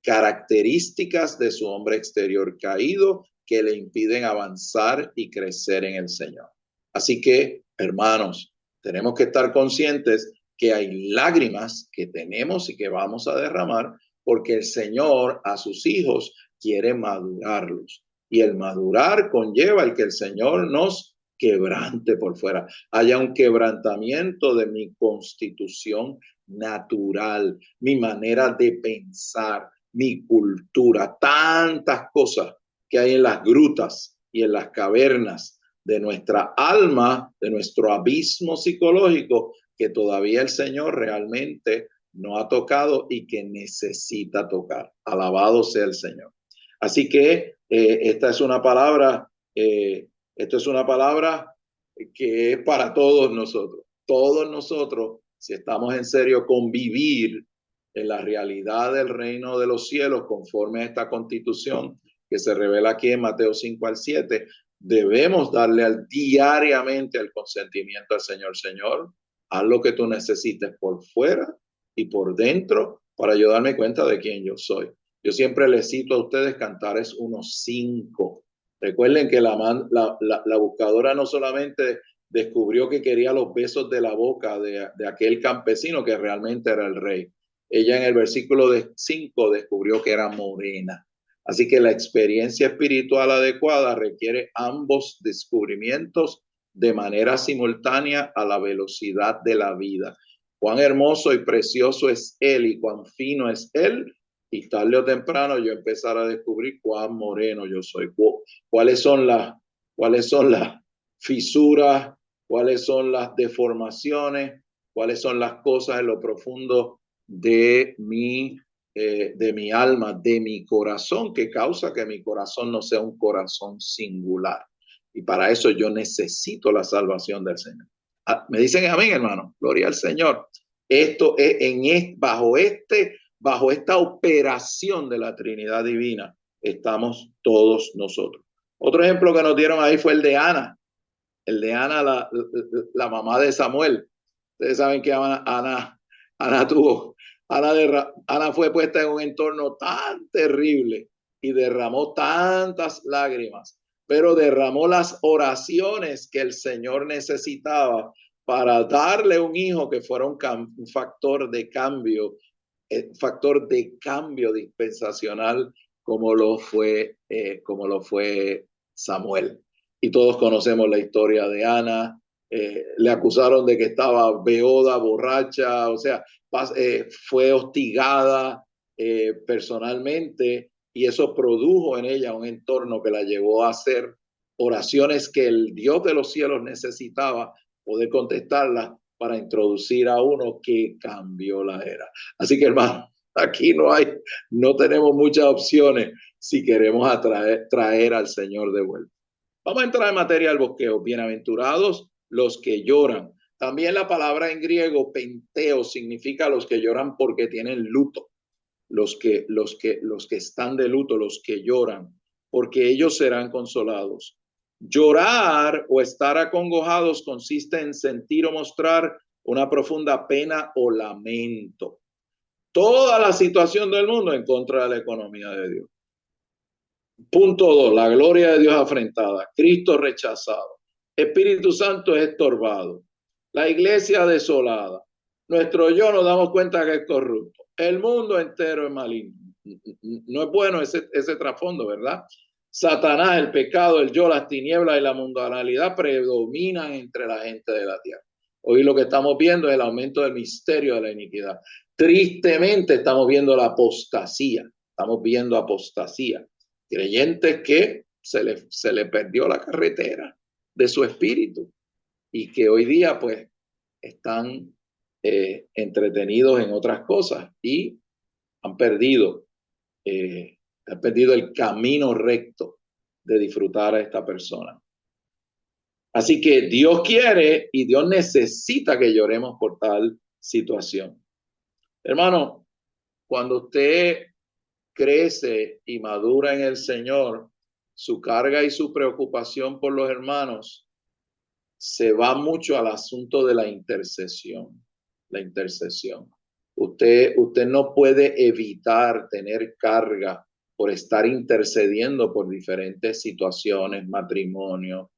características de su hombre exterior caído que le impiden avanzar y crecer en el Señor. Así que, hermanos, tenemos que estar conscientes que hay lágrimas que tenemos y que vamos a derramar porque el Señor a sus hijos quiere madurarlos. Y el madurar conlleva el que el Señor nos quebrante por fuera. Haya un quebrantamiento de mi constitución natural, mi manera de pensar, mi cultura, tantas cosas que hay en las grutas y en las cavernas de nuestra alma, de nuestro abismo psicológico, que todavía el Señor realmente no ha tocado y que necesita tocar. Alabado sea el Señor. Así que esta es una palabra, esto es una palabra que es para todos nosotros. Todos nosotros, si estamos en serio con vivir en la realidad del reino de los cielos conforme a esta constitución que se revela aquí en Mateo 5 al 7, debemos darle diariamente el consentimiento al Señor. Señor, haz lo que tú necesites por fuera y por dentro para yo darme cuenta de quién yo soy. Yo siempre les cito a ustedes Cantares 1:5. Recuerden que la buscadora no solamente descubrió que quería los besos de la boca de aquel campesino que realmente era el rey. Ella en el versículo 5 descubrió que era morena. Así que la experiencia espiritual adecuada requiere ambos descubrimientos de manera simultánea a la velocidad de la vida. Cuán hermoso y precioso es Él y cuán fino es Él. Y tarde o temprano yo empezar a descubrir cuán moreno yo soy, cuáles son las fisuras, cuáles son las deformaciones, cuáles son las cosas en lo profundo de mi alma, de mi corazón, que causa que mi corazón no sea un corazón singular. Y para eso yo necesito la salvación del Señor. Me dicen amén, hermano. Gloria al Señor. Esto es bajo esta operación de la Trinidad Divina, estamos todos nosotros. Otro ejemplo que nos dieron ahí fue el de Ana, la mamá de Samuel. Ustedes saben que Ana fue puesta en un entorno tan terrible y derramó tantas lágrimas, pero derramó las oraciones que el Señor necesitaba para darle un hijo que fuera un factor de cambio dispensacional como lo fue Samuel. Y todos conocemos la historia de Ana. Le acusaron de que estaba beoda, borracha, o sea, fue hostigada personalmente y eso produjo en ella un entorno que la llevó a hacer oraciones que el Dios de los cielos necesitaba poder contestarlas para introducir a uno que cambió la era. Así que, hermano, aquí no tenemos muchas opciones si queremos traer al Señor de vuelta. Vamos a entrar en materia del bosquejo. Bienaventurados los que lloran. También la palabra en griego, penteo, significa los que lloran porque tienen luto. Los que están de luto, los que lloran, porque ellos serán consolados. Llorar o estar acongojados consiste en sentir o mostrar una profunda pena o lamento. Toda la situación del mundo en contra de la economía de Dios. Punto 2, la gloria de Dios afrentada, Cristo rechazado, Espíritu Santo es estorbado, la iglesia desolada, nuestro yo nos damos cuenta que es corrupto, el mundo entero es maligno. No es bueno ese trasfondo, ¿verdad? Satanás, el pecado, el yo, las tinieblas y la mundanalidad predominan entre la gente de la tierra. Hoy lo que estamos viendo es el aumento del misterio de la iniquidad. Tristemente estamos viendo la apostasía, creyentes que se le perdió la carretera de su espíritu y que hoy día pues están entretenidos en otras cosas y han perdido el camino recto de disfrutar a esta persona. Así que Dios quiere y Dios necesita que lloremos por tal situación. Hermano, cuando usted crece y madura en el Señor, su carga y su preocupación por los hermanos se va mucho al asunto de la intercesión. La intercesión. Usted no puede evitar tener carga por estar intercediendo por diferentes situaciones, matrimonio,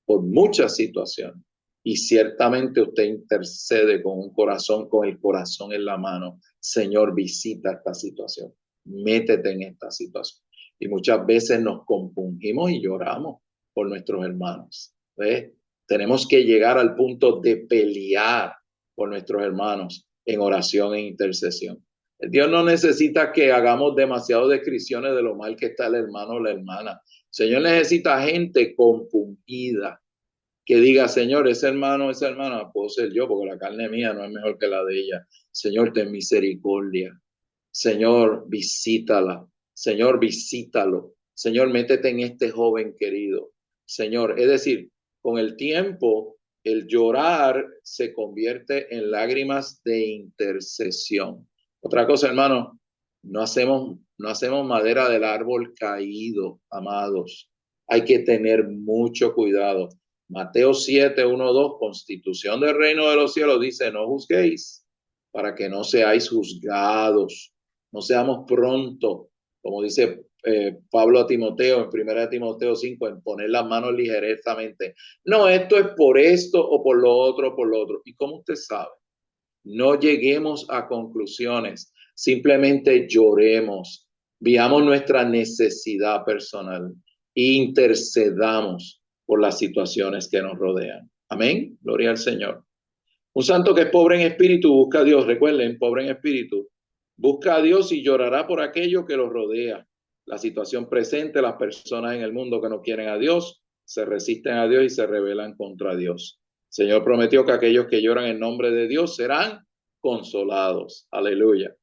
por muchas situaciones. Y ciertamente usted intercede con un corazón, con el corazón en la mano. Señor, visita esta situación. Métete en esta situación. Y muchas veces nos compungimos y lloramos por nuestros hermanos. ¿Ves? Tenemos que llegar al punto de pelear por nuestros hermanos en oración e intercesión. Dios no necesita que hagamos demasiadas descripciones de lo mal que está el hermano o la hermana. El Señor necesita gente compungida que diga, Señor, ese hermano, esa hermana, puedo ser yo, porque la carne mía no es mejor que la de ella. Señor, ten misericordia. Señor, visítala. Señor, visítalo. Señor, métete en este joven querido. Señor, es decir, con el tiempo, el llorar se convierte en lágrimas de intercesión. Otra cosa, hermano, no hacemos madera del árbol caído, amados. Hay que tener mucho cuidado. Mateo 7, 1, 2, Constitución del reino de los cielos dice, no juzguéis para que no seáis juzgados. No seamos pronto, como dice Pablo a Timoteo en 1 Timoteo 5, en poner las manos ligeramente. No, esto es por esto o por lo otro, por lo otro. ¿Y cómo usted sabe? No lleguemos a conclusiones, simplemente lloremos, veamos nuestra necesidad personal e intercedamos por las situaciones que nos rodean. Amén, gloria al Señor. Un santo que es pobre en espíritu busca a Dios, recuerden, pobre en espíritu, busca a Dios y llorará por aquello que los rodea. La situación presente, las personas en el mundo que no quieren a Dios, se resisten a Dios y se rebelan contra Dios. El Señor prometió que aquellos que lloran en nombre de Dios serán consolados. Aleluya.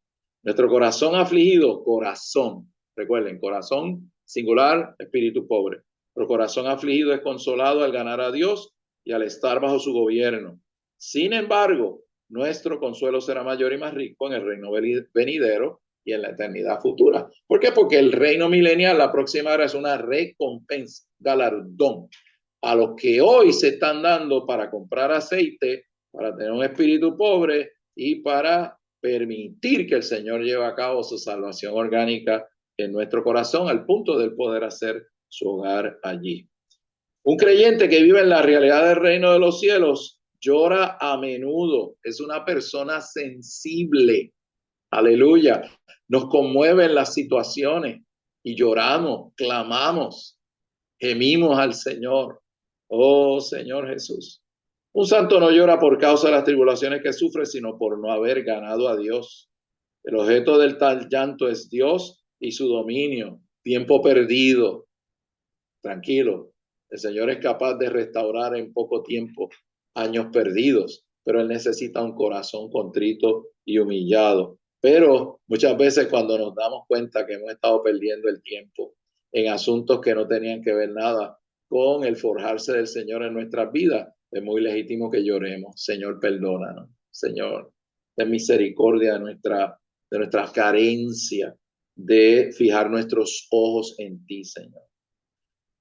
Nuestro corazón afligido, corazón, recuerden, corazón singular, espíritu pobre. Nuestro corazón afligido es consolado al ganar a Dios y al estar bajo su gobierno. Sin embargo, nuestro consuelo será mayor y más rico en el reino venidero y en la eternidad futura. ¿Por qué? Porque el reino milenial, la próxima era, es una recompensa, galardón a los que hoy se están dando para comprar aceite, para tener un espíritu pobre y para permitir que el Señor lleve a cabo su salvación orgánica en nuestro corazón al punto de poder hacer su hogar allí. Un creyente que vive en la realidad del reino de los cielos llora a menudo, es una persona sensible. Aleluya. Nos conmueven las situaciones y lloramos, clamamos, gemimos al Señor. Oh, Señor Jesús. Un santo no llora por causa de las tribulaciones que sufre, sino por no haber ganado a Dios. El objeto del tal llanto es Dios y su dominio, tiempo perdido. Tranquilo, el Señor es capaz de restaurar en poco tiempo años perdidos, pero Él necesita un corazón contrito y humillado. Pero muchas veces cuando nos damos cuenta que hemos estado perdiendo el tiempo en asuntos que no tenían que ver nada con el forjarse del Señor en nuestras vidas, es muy legítimo que lloremos. Señor, perdónanos. Señor, ten misericordia de nuestras carencias, de fijar nuestros ojos en ti, Señor.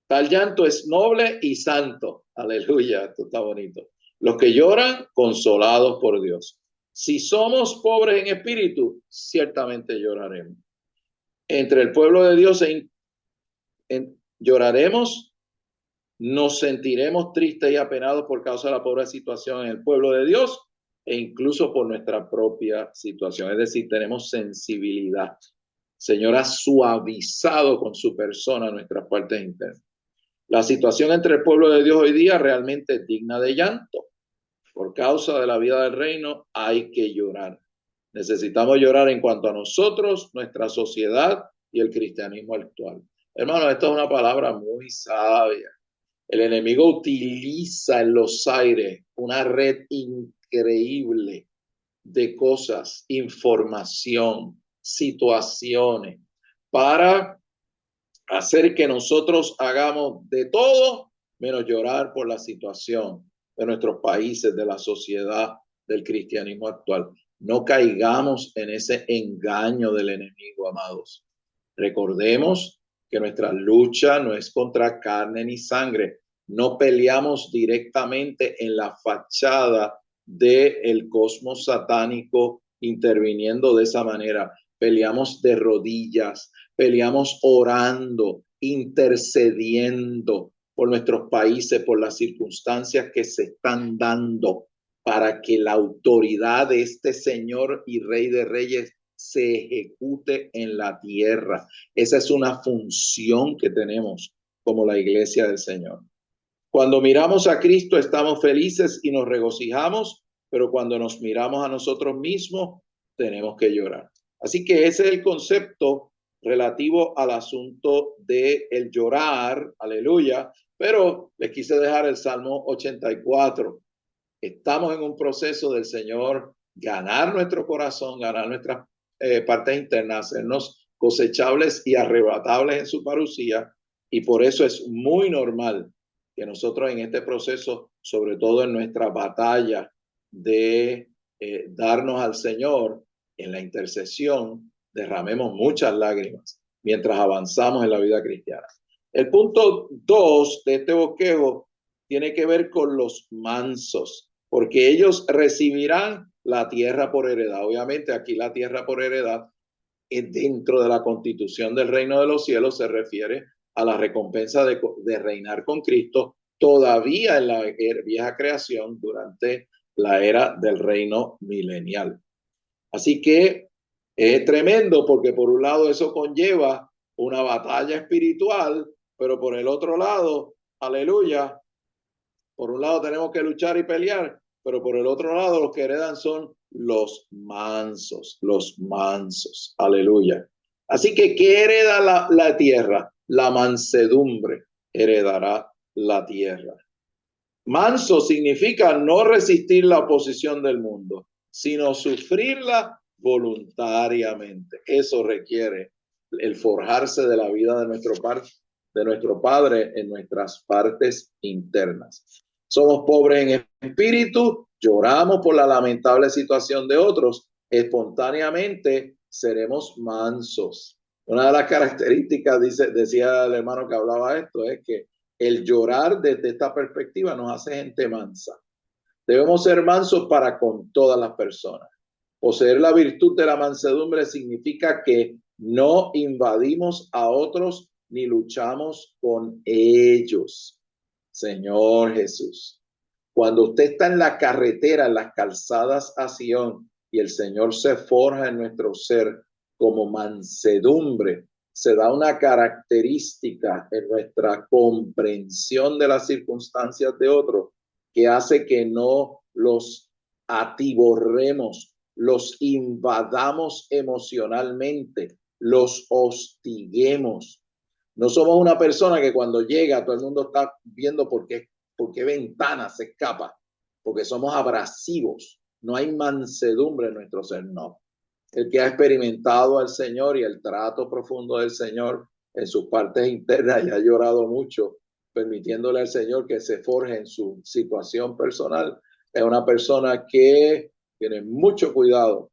Tal llanto es noble y santo. Aleluya, esto está bonito. Los que lloran, consolados por Dios. Si somos pobres en espíritu, ciertamente lloraremos. Entre el pueblo de Dios lloraremos, nos sentiremos tristes y apenados por causa de la pobre situación en el pueblo de Dios e incluso por nuestra propia situación. Es decir, tenemos sensibilidad. Señor ha suavizado con su persona nuestras partes internas. La situación entre el pueblo de Dios hoy día realmente es digna de llanto. Por causa de la vida del reino hay que llorar. Necesitamos llorar en cuanto a nosotros, nuestra sociedad y el cristianismo actual. Hermano, esta es una palabra muy sabia. El enemigo utiliza en los aires una red increíble de cosas, información, situaciones, para hacer que nosotros hagamos de todo menos llorar por la situación de nuestros países, de la sociedad, del cristianismo actual. No caigamos en ese engaño del enemigo, amados. Recordemos que nuestra lucha no es contra carne ni sangre. No peleamos directamente en la fachada del cosmos satánico interviniendo de esa manera. Peleamos de rodillas, peleamos orando, intercediendo por nuestros países, por las circunstancias que se están dando para que la autoridad de este Señor y Rey de Reyes se ejecute en la tierra. Esa es una función que tenemos como la iglesia del Señor. Cuando miramos a Cristo estamos felices y nos regocijamos, pero cuando nos miramos a nosotros mismos tenemos que llorar. Así que ese es el concepto relativo al asunto de el llorar, aleluya, pero les quise dejar el Salmo 84. Estamos en un proceso del Señor ganar nuestro corazón, ganar nuestras partes internas, hacernos cosechables y arrebatables en su parucía, y por eso es muy normal que nosotros en este proceso, sobre todo en nuestra batalla de darnos al Señor en la intercesión, derramemos muchas lágrimas mientras avanzamos en la vida cristiana. El punto 2 de este bosquejo tiene que ver con los mansos, porque ellos recibirán la tierra por heredad. Obviamente aquí la tierra por heredad dentro de la constitución del reino de los cielos se refiere a la recompensa de reinar con Cristo todavía en la vieja creación durante la era del reino milenial. Así que es tremendo porque por un lado eso conlleva una batalla espiritual, pero por el otro lado, aleluya, por un lado tenemos que luchar y pelear, pero por el otro lado los que heredan son los mansos, aleluya. Así que, ¿qué hereda la tierra? La mansedumbre heredará la tierra. Manso significa no resistir la oposición del mundo, sino sufrirla voluntariamente. Eso requiere el forjarse de la vida de nuestro Padre en nuestras partes internas. Somos pobres en espíritu, lloramos por la lamentable situación de otros, espontáneamente seremos mansos. Una de las características, decía el hermano que hablaba esto, es que el llorar desde esta perspectiva nos hace gente mansa. Debemos ser mansos para con todas las personas. Poseer la virtud de la mansedumbre significa que no invadimos a otros ni luchamos con ellos. Señor Jesús, cuando usted está en la carretera, en las calzadas a Sion, y el Señor se forja en nuestro ser como mansedumbre, se da una característica en nuestra comprensión de las circunstancias de otros que hace que no los atiborremos, los invadamos emocionalmente, los hostiguemos. No somos una persona que cuando llega todo el mundo está viendo por qué ventana se escapa, porque somos abrasivos. No hay mansedumbre en nuestro ser, no. El que ha experimentado al Señor y el trato profundo del Señor en sus partes internas y ha llorado mucho, permitiéndole al Señor que se forje en su situación personal, es una persona que tiene mucho cuidado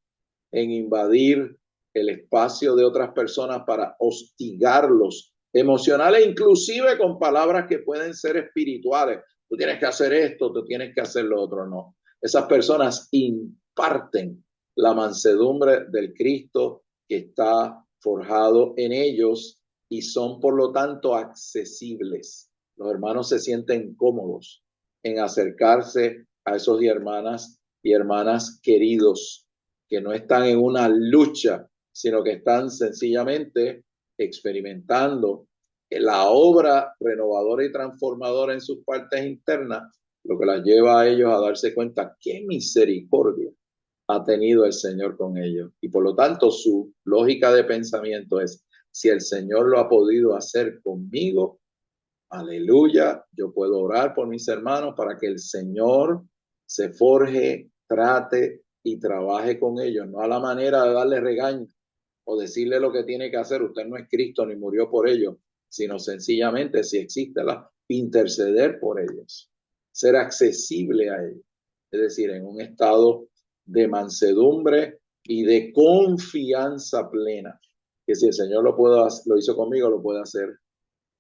en invadir el espacio de otras personas para hostigarlos emocionales, inclusive con palabras que pueden ser espirituales. Tú tienes que hacer esto, tú tienes que hacer lo otro. No. Esas personas imparten la mansedumbre del Cristo que está forjado en ellos y son por lo tanto accesibles. Los hermanos se sienten cómodos en acercarse a esos hermanas y hermanas queridos que no están en una lucha, sino que están sencillamente experimentando la obra renovadora y transformadora en sus partes internas, lo que las lleva a ellos a darse cuenta qué misericordia ha tenido el Señor con ellos. Y por lo tanto, su lógica de pensamiento es, si el Señor lo ha podido hacer conmigo, aleluya, yo puedo orar por mis hermanos para que el Señor se forje, trate y trabaje con ellos, no a la manera de darle regaño o decirle lo que tiene que hacer. Usted no es Cristo ni murió por ellos, sino sencillamente, si existe, interceder por ellos, ser accesible a ellos, es decir, en un estado de mansedumbre y de confianza plena, que si el Señor lo hizo conmigo, lo puede hacer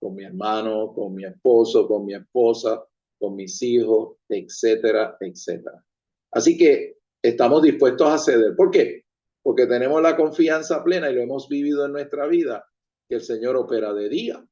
con mi hermano, con mi esposo, con mi esposa, con mis hijos, etcétera, etcétera. Así que estamos dispuestos a ceder. ¿Por qué? Porque tenemos la confianza plena y lo hemos vivido en nuestra vida, que el Señor opera de día.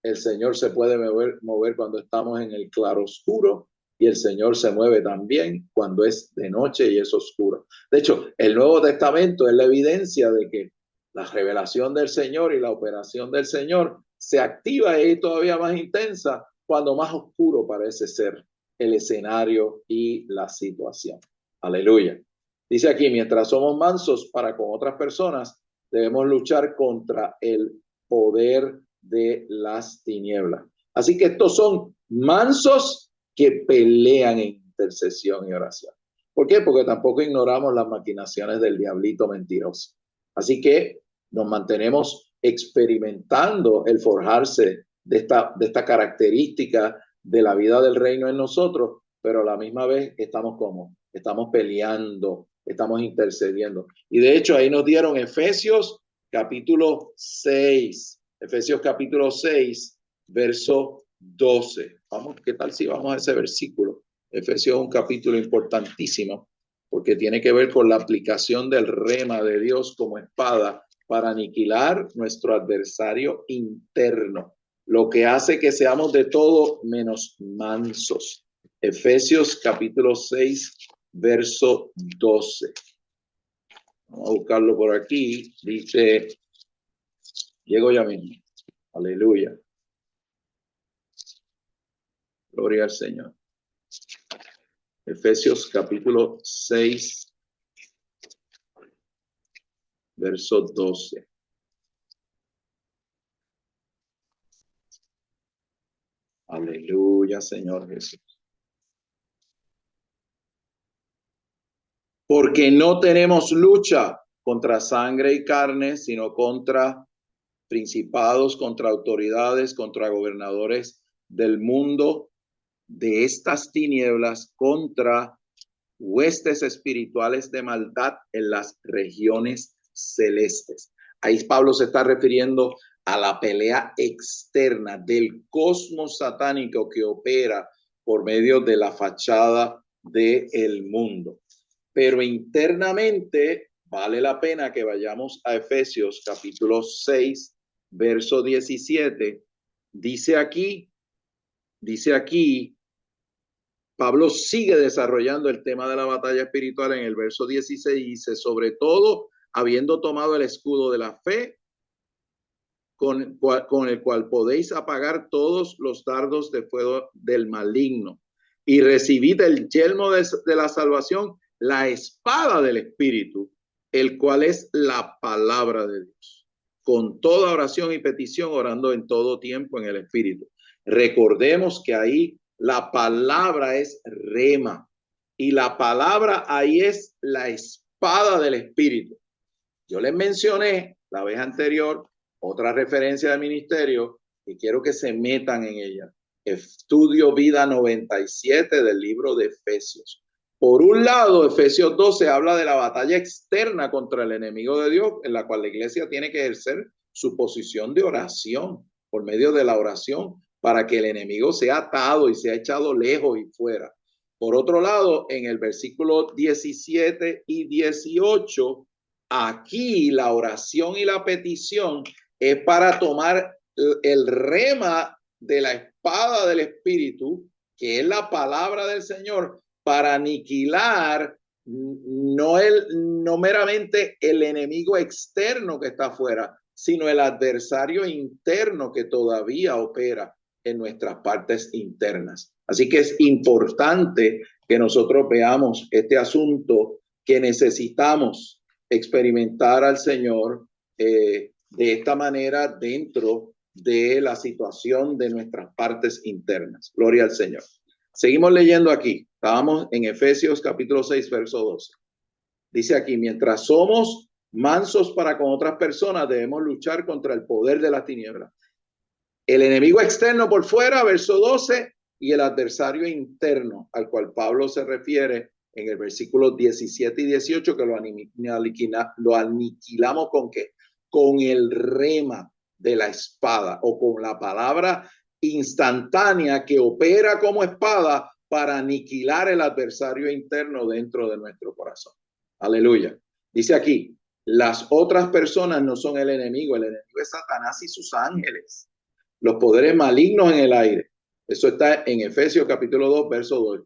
El Señor se puede mover cuando estamos en el claroscuro y el Señor se mueve también cuando es de noche y es oscuro. De hecho, el Nuevo Testamento es la evidencia de que la revelación del Señor y la operación del Señor se activa y es todavía más intensa cuando más oscuro parece ser el escenario y la situación. Aleluya. Dice aquí, mientras somos mansos para con otras personas, debemos luchar contra el poder de las tinieblas. Así que estos son mansos que pelean en intercesión y oración. ¿Por qué? Porque tampoco ignoramos las maquinaciones del diablito mentiroso. Así que nos mantenemos experimentando el forjarse de esta característica de la vida del reino en nosotros, pero a la misma vez estamos peleando, estamos intercediendo. Y de hecho ahí nos dieron Efesios capítulo 6, verso 12. Vamos, ¿qué tal si vamos a ese versículo? Efesios es un capítulo importantísimo porque tiene que ver con la aplicación del rema de Dios como espada para aniquilar nuestro adversario interno, lo que hace que seamos de todo menos mansos. Efesios capítulo 6, verso 12. Vamos a buscarlo por aquí. Dice, llego ya mismo. Aleluya. Gloria al Señor. Efesios capítulo 6, verso 12. Aleluya, Señor Jesús. Porque no tenemos lucha contra sangre y carne, sino contra principados, contra autoridades, contra gobernadores del mundo de estas tinieblas, contra huestes espirituales de maldad en las regiones celestes. Ahí Pablo se está refiriendo a la pelea externa del cosmos satánico que opera por medio de la fachada del mundo. Pero internamente vale la pena que vayamos a Efesios capítulo 6, verso 17. Dice aquí, Pablo sigue desarrollando el tema de la batalla espiritual en el verso 16 y dice, sobre todo, habiendo tomado el escudo de la fe, con el cual podéis apagar todos los dardos de fuego del maligno, y recibid el yelmo de la salvación, la espada del Espíritu, el cual es la palabra de Dios, con toda oración y petición, orando en todo tiempo en el Espíritu. Recordemos que ahí la palabra es rema, y la palabra ahí es la espada del Espíritu. Yo les mencioné la vez anterior otra referencia del ministerio y quiero que se metan en ella. Estudio Vida 97 del libro de Efesios. Por un lado, Efesios 12 habla de la batalla externa contra el enemigo de Dios, en la cual la iglesia tiene que ejercer su posición de oración, por medio de la oración, para que el enemigo sea atado y sea echado lejos y fuera. Por otro lado, en el versículo 17 y 18, aquí la oración y la petición es para tomar el rema de la espada del Espíritu, que es la palabra del Señor, para aniquilar no meramente el enemigo externo que está afuera, sino el adversario interno que todavía opera en nuestras partes internas. Así que es importante que nosotros veamos este asunto, que necesitamos experimentar al Señor de esta manera dentro de la situación de nuestras partes internas. Gloria al Señor. Seguimos leyendo aquí. Estábamos en Efesios capítulo 6, verso 12. Dice aquí, mientras somos mansos para con otras personas, debemos luchar contra el poder de las tinieblas. El enemigo externo por fuera, verso 12, y el adversario interno, al cual Pablo se refiere en el versículo 17 y 18, que lo aniquilamos ¿con qué? Con el rema de la espada, o con la palabra instantánea que opera como espada para aniquilar el adversario interno dentro de nuestro corazón. Aleluya. Dice aquí, las otras personas no son el enemigo es Satanás y sus ángeles, los poderes malignos en el aire. Eso está en Efesios capítulo 2, verso 2.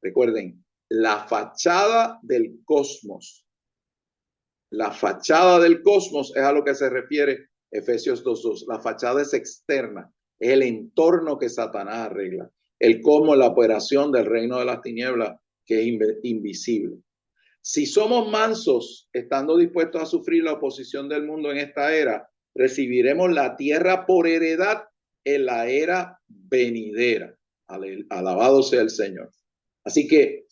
Recuerden, la fachada del cosmos. La fachada del cosmos es a lo que se refiere Efesios 2:2. La fachada es externa, es el entorno que Satanás arregla. El cosmos, la operación del reino de las tinieblas, que es invisible. Si somos mansos, estando dispuestos a sufrir la oposición del mundo en esta era, recibiremos la tierra por heredad en la era venidera. Alabado sea el Señor. Así que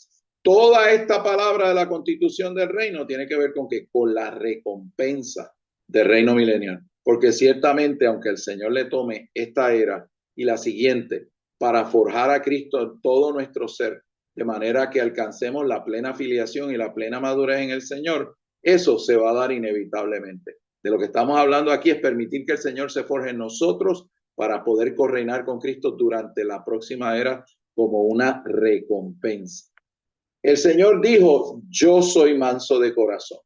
toda esta palabra de la constitución del reino tiene que ver con que con la recompensa del reino milenial. Porque ciertamente, aunque el Señor le tome esta era y la siguiente para forjar a Cristo en todo nuestro ser, de manera que alcancemos la plena filiación y la plena madurez en el Señor, eso se va a dar inevitablemente. De lo que estamos hablando aquí es permitir que el Señor se forje en nosotros para poder correinar con Cristo durante la próxima era como una recompensa. El Señor dijo, yo soy manso de corazón.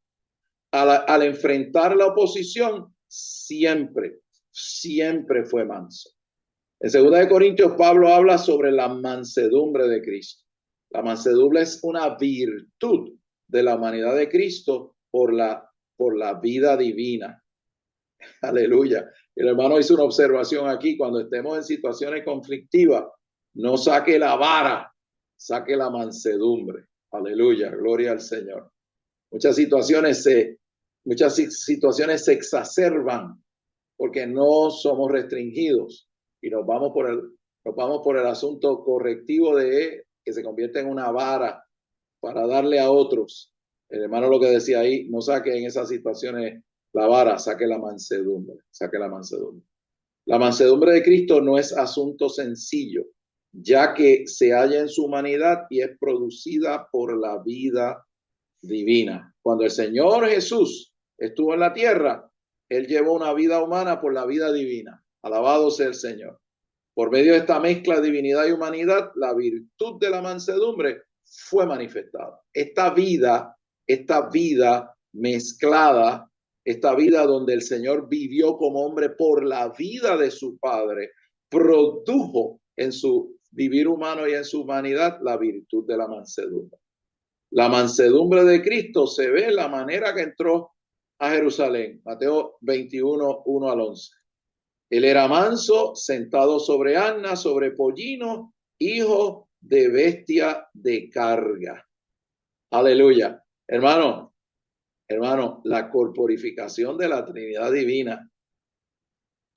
Al enfrentar la oposición, siempre fue manso. En 2 Corintios, Pablo habla sobre la mansedumbre de Cristo. La mansedumbre es una virtud de la humanidad de Cristo por la vida divina. Aleluya. El hermano hizo una observación aquí. Cuando estemos en situaciones conflictivas, no saque la vara, saque la mansedumbre. Aleluya. Gloria al Señor. Muchas situaciones se exacerban porque no somos restringidos y nos vamos por el asunto correctivo de que se convierte en una vara para darle a otros. El hermano lo que decía ahí, no saque en esas situaciones la vara, saque la mansedumbre, saque la mansedumbre. La mansedumbre de Cristo no es asunto sencillo, ya que se halla en su humanidad y es producida por la vida divina. Cuando el Señor Jesús estuvo en la tierra, Él llevó una vida humana por la vida divina. Alabado sea el Señor. Por medio de esta mezcla de divinidad y humanidad, la virtud de la mansedumbre fue manifestada. Esta vida mezclada, esta vida donde el Señor vivió como hombre por la vida de su Padre, produjo en su vivir humano y en su humanidad la virtud de la mansedumbre. La mansedumbre de Cristo se ve en la manera que entró a Jerusalén. Mateo 21, 1 al 11. Él era manso, sentado sobre asna, sobre pollino, hijo de bestia de carga. Aleluya. Hermano, la corporificación de la Trinidad Divina,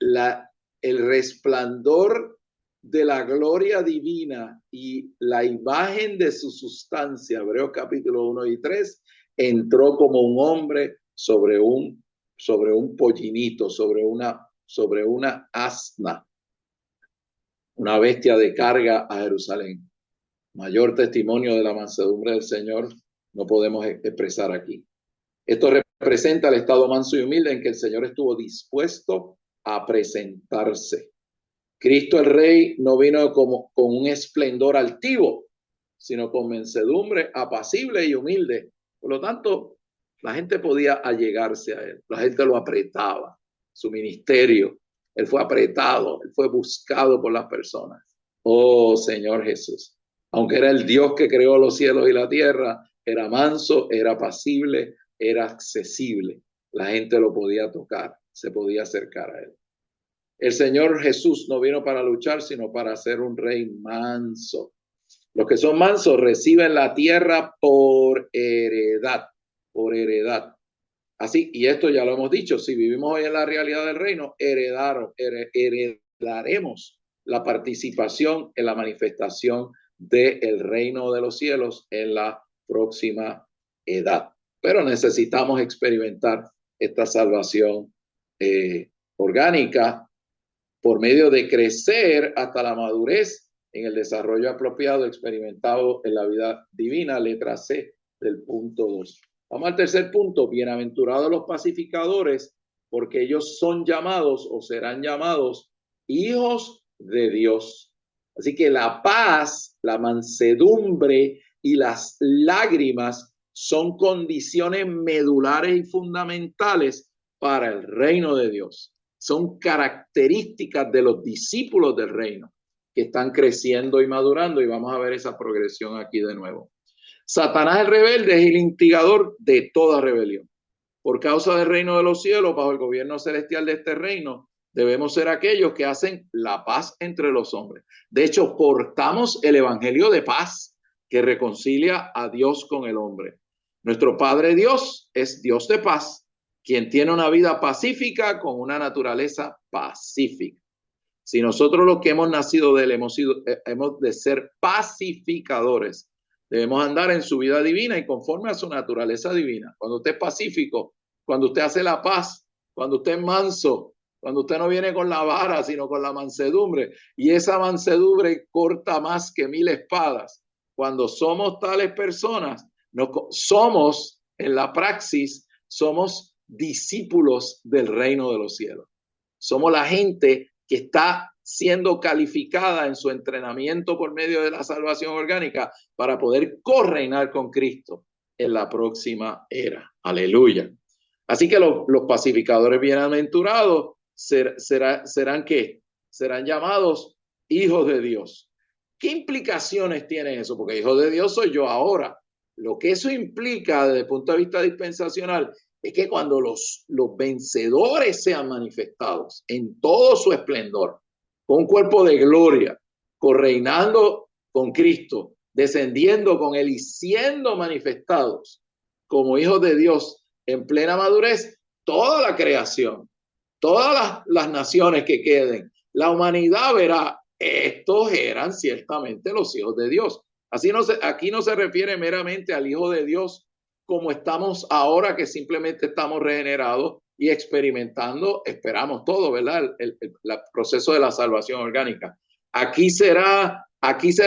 el resplandor de la gloria divina y la imagen de su sustancia, Hebreos capítulo 1 y 3, entró como un hombre sobre un pollinito, sobre una asna. una bestia de carga a Jerusalén. Mayor testimonio de la mansedumbre del Señor no podemos expresar aquí. Esto representa el estado manso y humilde en que el Señor estuvo dispuesto a presentarse. Cristo el Rey no vino con un esplendor altivo, sino con mansedumbre, apacible y humilde. Por lo tanto, la gente podía allegarse a él, la gente lo apretaba, su ministerio, él fue apretado, él fue buscado por las personas. Oh Señor Jesús, aunque era el Dios que creó los cielos y la tierra, era manso, era apacible, era accesible. La gente lo podía tocar, se podía acercar a él. El Señor Jesús no vino para luchar, sino para ser un rey manso. Los que son mansos reciben la tierra por heredad, por heredad. Así, y esto ya lo hemos dicho, si vivimos hoy en la realidad del reino, heredaremos la participación en la manifestación del reino de los cielos en la próxima edad. Pero necesitamos experimentar esta salvación orgánica por medio de crecer hasta la madurez en el desarrollo apropiado experimentado en la vida divina, letra C del punto 2. Vamos al tercer punto. Bienaventurados los pacificadores, porque ellos son llamados o serán llamados hijos de Dios. Así que la paz, la mansedumbre y las lágrimas son condiciones medulares y fundamentales para el reino de Dios. Son características de los discípulos del reino que están creciendo y madurando, y vamos a ver esa progresión aquí de nuevo. Satanás el rebelde es el instigador de toda rebelión. Por causa del reino de los cielos, bajo el gobierno celestial de este reino, debemos ser aquellos que hacen la paz entre los hombres. De hecho, portamos el evangelio de paz que reconcilia a Dios con el hombre. Nuestro Padre Dios es Dios de paz, quien tiene una vida pacífica con una naturaleza pacífica. Si nosotros los que hemos nacido de él hemos de ser pacificadores, debemos andar en su vida divina y conforme a su naturaleza divina. Cuando usted es pacífico, cuando usted hace la paz, cuando usted es manso, cuando usted no viene con la vara, sino con la mansedumbre, y esa mansedumbre corta más que 1000 espadas. Cuando somos tales personas, somos en la praxis, somos discípulos del reino de los cielos. Somos la gente que está siendo calificada en su entrenamiento por medio de la salvación orgánica para poder correinar con Cristo en la próxima era. Aleluya. Así que los pacificadores bienaventurados serán ¿qué? Serán llamados hijos de Dios. ¿Qué implicaciones tiene eso? Porque hijo de Dios soy yo ahora. Lo que eso implica desde el punto de vista dispensacional es que cuando los vencedores sean manifestados en todo su esplendor, con un cuerpo de gloria, correinando con Cristo, descendiendo con Él y siendo manifestados como hijos de Dios en plena madurez, toda la creación, todas las naciones que queden, la humanidad verá, estos eran ciertamente los hijos de Dios. Aquí no se refiere meramente al Hijo de Dios como estamos ahora, que simplemente estamos regenerados y experimentando, esperamos todo, ¿verdad? El proceso de la salvación orgánica. Aquí se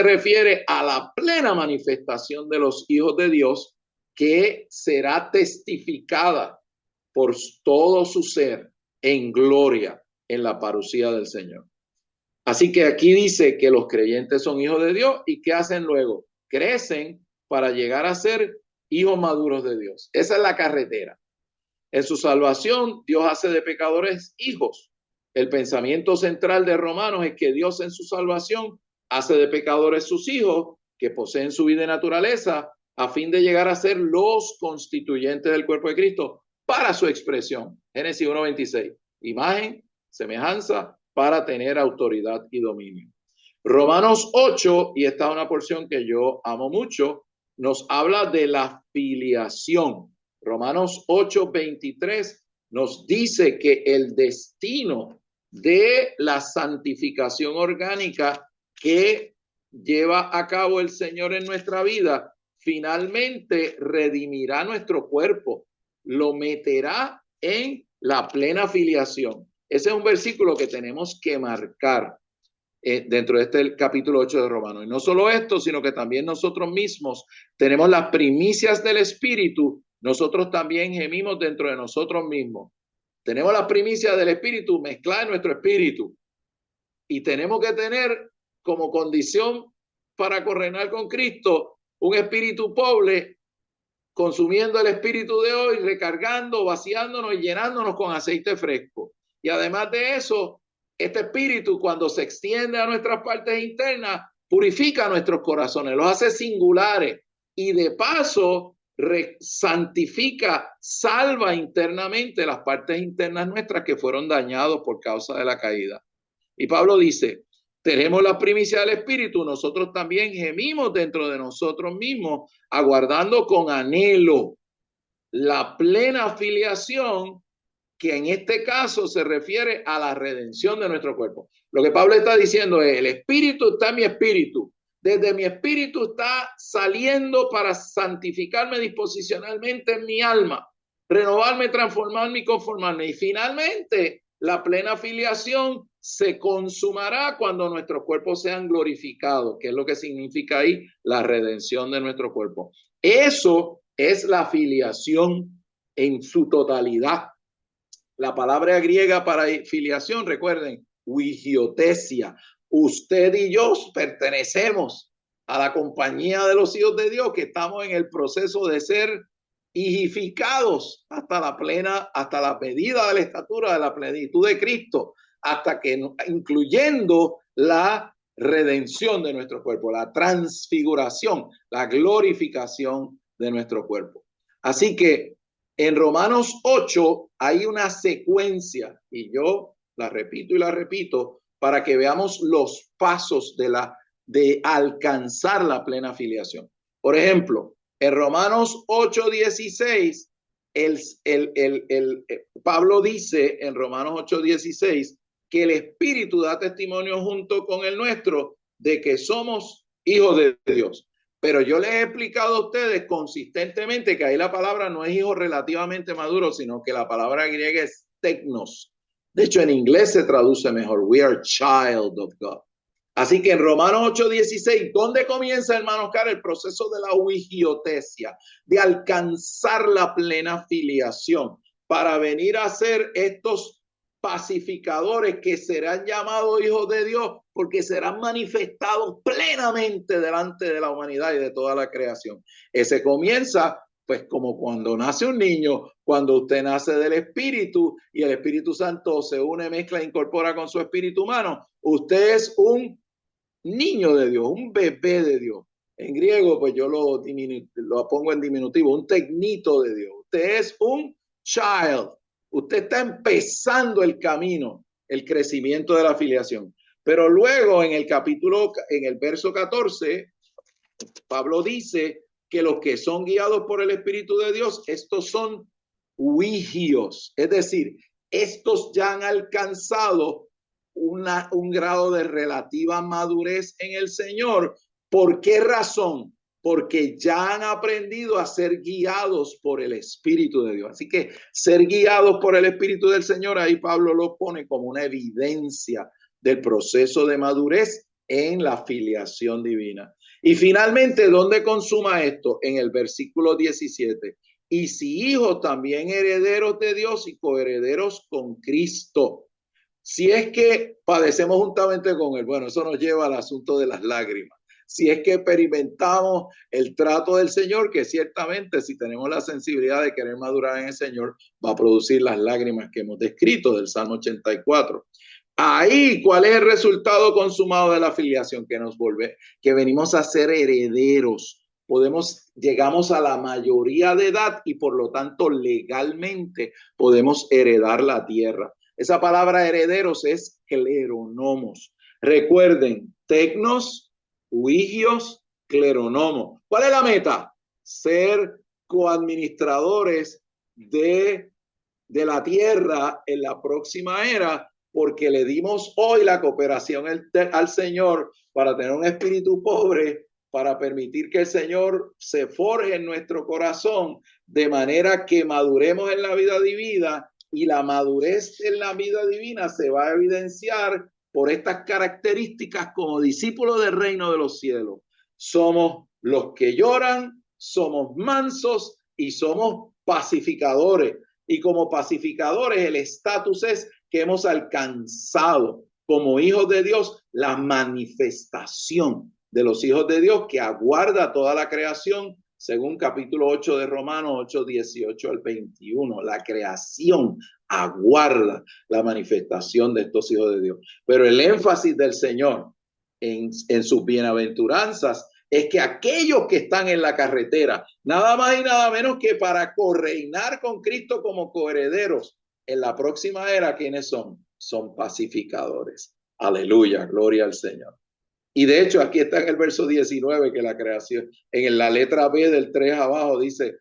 refiere a la plena manifestación de los hijos de Dios, que será testificada por todo su ser en gloria en la parucía del Señor. Así que aquí dice que los creyentes son hijos de Dios, y ¿qué hacen luego? Crecen para llegar a ser hijos maduros de Dios. Esa es la carretera. En su salvación, Dios hace de pecadores hijos. El pensamiento central de Romanos es que Dios en su salvación hace de pecadores sus hijos, que poseen su vida y naturaleza, a fin de llegar a ser los constituyentes del cuerpo de Cristo para su expresión. Génesis 1:26. Imagen, semejanza, para tener autoridad y dominio. Romanos 8, y esta es una porción que yo amo mucho, nos habla de la filiación. Romanos 8:23 nos dice que el destino de la santificación orgánica que lleva a cabo el Señor en nuestra vida, finalmente redimirá nuestro cuerpo, lo meterá en la plena filiación. Ese es un versículo que tenemos que marcar. dentro de este capítulo 8 de Romanos. Y no solo esto, sino que también nosotros mismos tenemos las primicias del Espíritu. Nosotros también gemimos dentro de nosotros mismos. Tenemos las primicias del Espíritu mezcladas en nuestro espíritu. Y tenemos que tener como condición para correnar con Cristo un espíritu pobre, consumiendo el espíritu de hoy, recargando, vaciándonos y llenándonos con aceite fresco. Y además de eso, este espíritu, cuando se extiende a nuestras partes internas, purifica nuestros corazones, los hace singulares y de paso santifica, salva internamente las partes internas nuestras que fueron dañadas por causa de la caída. Y Pablo dice, tenemos la primicia del Espíritu, nosotros también gemimos dentro de nosotros mismos, aguardando con anhelo la plena filiación, que en este caso se refiere a la redención de nuestro cuerpo. Lo que Pablo está diciendo es, el Espíritu está en mi espíritu. Desde mi espíritu está saliendo para santificarme disposicionalmente en mi alma, renovarme, transformarme y conformarme. Y finalmente, la plena filiación se consumará cuando nuestros cuerpos sean glorificados, que es lo que significa ahí la redención de nuestro cuerpo. Eso es la filiación en su totalidad. La palabra griega para filiación, recuerden, wigiotesia. Usted y yo pertenecemos a la compañía de los hijos de Dios, que estamos en el proceso de ser hijificados hasta la medida de la estatura de la plenitud de Cristo, hasta que, incluyendo la redención de nuestro cuerpo, la transfiguración, la glorificación de nuestro cuerpo. Así que en Romanos 8 hay una secuencia, y yo la repito y la repito, para que veamos los pasos de alcanzar la plena filiación. Por ejemplo, en Romanos 8:16, Pablo dice en Romanos 8:16 que el Espíritu da testimonio junto con el nuestro de que somos hijos de Dios. Pero yo les he explicado a ustedes consistentemente que ahí la palabra no es hijo relativamente maduro, sino que la palabra griega es teknos. De hecho, en inglés se traduce mejor. We are child of God. Así que en Romanos 8:16, ¿dónde comienza, hermano Oscar, el proceso de la wigiotesia? De alcanzar la plena filiación para venir a ser estos pacificadores que serán llamados hijos de Dios porque serán manifestados plenamente delante de la humanidad y de toda la creación. Ese comienza pues como cuando nace un niño, cuando usted nace del Espíritu y el Espíritu Santo se une, mezcla e incorpora con su espíritu humano. Usted es un niño de Dios, un bebé de Dios. En griego pues yo lo pongo en diminutivo, un tecnito de Dios. Usted es un child. Usted está empezando el camino, el crecimiento de la filiación. Pero luego en el verso 14, Pablo dice que los que son guiados por el Espíritu de Dios, estos son wigios, es decir, estos ya han alcanzado un grado de relativa madurez en el Señor. ¿Por qué razón? Porque ya han aprendido a ser guiados por el Espíritu de Dios. Así que ser guiados por el Espíritu del Señor, ahí Pablo lo pone como una evidencia del proceso de madurez en la filiación divina. Y finalmente, ¿dónde consuma esto? En el versículo 17. Y si hijos, también herederos de Dios y coherederos con Cristo. Si es que padecemos juntamente con él, bueno, eso nos lleva al asunto de las lágrimas. Si es que experimentamos el trato del Señor, que ciertamente si tenemos la sensibilidad de querer madurar en el Señor, va a producir las lágrimas que hemos descrito del Salmo 84. Ahí, ¿cuál es el resultado consumado de la filiación? Que venimos a ser herederos. Llegamos a la mayoría de edad y por lo tanto legalmente podemos heredar la tierra. Esa palabra herederos es cleronomos. Recuerden, tecnos, wigios, cleronomos. ¿Cuál es la meta? Ser coadministradores de la tierra en la próxima era, porque le dimos hoy la cooperación al Señor para tener un espíritu pobre, para permitir que el Señor se forje en nuestro corazón de manera que maduremos en la vida divina, y la madurez en la vida divina se va a evidenciar por estas características como discípulos del reino de los cielos. Somos los que lloran, somos mansos y somos pacificadores. Y como pacificadores, el estatus es que hemos alcanzado como hijos de Dios la manifestación de los hijos de Dios que aguarda toda la creación, según capítulo 8 de Romanos 8, 18 al 21. La creación aguarda la manifestación de estos hijos de Dios. Pero el énfasis del Señor en sus bienaventuranzas es que aquellos que están en la carretera, nada más y nada menos que para correinar con Cristo como coherederos en la próxima era, ¿quiénes son? Son pacificadores. Aleluya, gloria al Señor. Y de hecho, aquí está en el verso 19 que la creación, en la letra B del 3 abajo dice,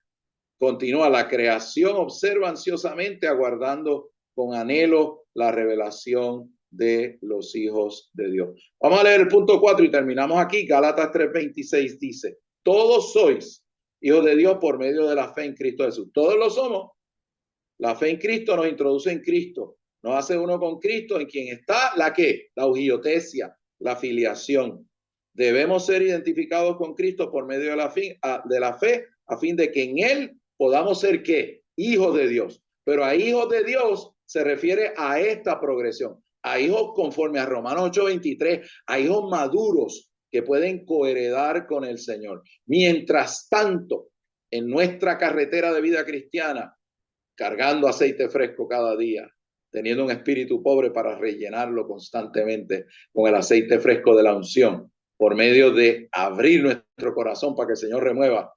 continúa, la creación observa ansiosamente aguardando con anhelo la revelación de los hijos de Dios. Vamos a leer el punto 4 y terminamos aquí. Gálatas 3:26 dice, todos sois hijos de Dios por medio de la fe en Cristo Jesús. Todos lo somos. La fe en Cristo nos introduce en Cristo, nos hace uno con Cristo, en quien está la ¿qué? La ugiotesia, la filiación. Debemos ser identificados con Cristo por medio de la fe, a fin de que en Él podamos ser ¿qué? Hijos de Dios. Pero a hijos de Dios se refiere a esta progresión, a hijos conforme a Romanos 8:23, a hijos maduros que pueden coheredar con el Señor. Mientras tanto, en nuestra carretera de vida cristiana, cargando aceite fresco cada día, teniendo un espíritu pobre para rellenarlo constantemente con el aceite fresco de la unción, por medio de abrir nuestro corazón para que el Señor remueva,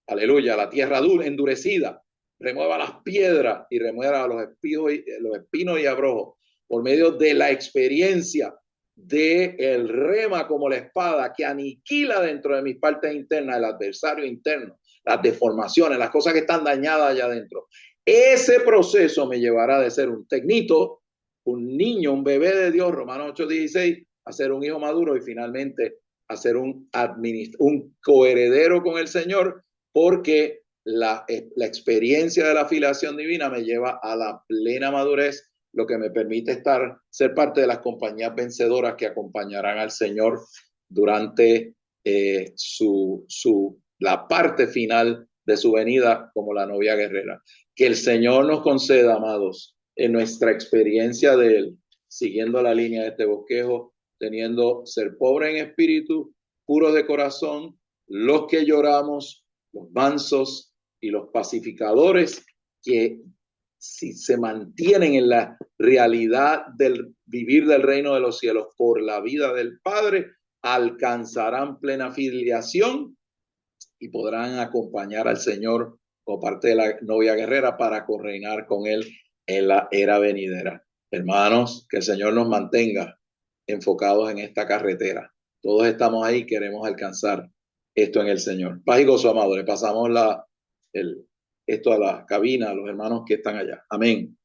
aleluya, la tierra dura, endurecida, remueva las piedras y remueva los espinos y abrojos, por medio de la experiencia del rema como la espada que aniquila dentro de mis partes internas el adversario interno, las deformaciones, las cosas que están dañadas allá adentro. Ese proceso me llevará de ser un tecnito, un niño, un bebé de Dios, Romanos 8:16, a ser un hijo maduro y finalmente a ser un coheredero con el Señor, porque la experiencia de la filiación divina me lleva a la plena madurez, lo que me permite ser parte de las compañías vencedoras que acompañarán al Señor durante la parte final de su venida como la novia guerrera. Que el Señor nos conceda, amados, en nuestra experiencia de Él, siguiendo la línea de este bosquejo, ser pobre en espíritu, puros de corazón, los que lloramos, los mansos y los pacificadores, que si se mantienen en la realidad del vivir del reino de los cielos por la vida del Padre, alcanzarán plena filiación y podrán acompañar al Señor como parte de la novia guerrera para correinar con Él en la era venidera. Hermanos, que el Señor nos mantenga enfocados en esta carretera. Todos estamos ahí, queremos alcanzar esto en el Señor. Paz y gozo, amado. Le pasamos esto a la cabina, a los hermanos que están allá. Amén.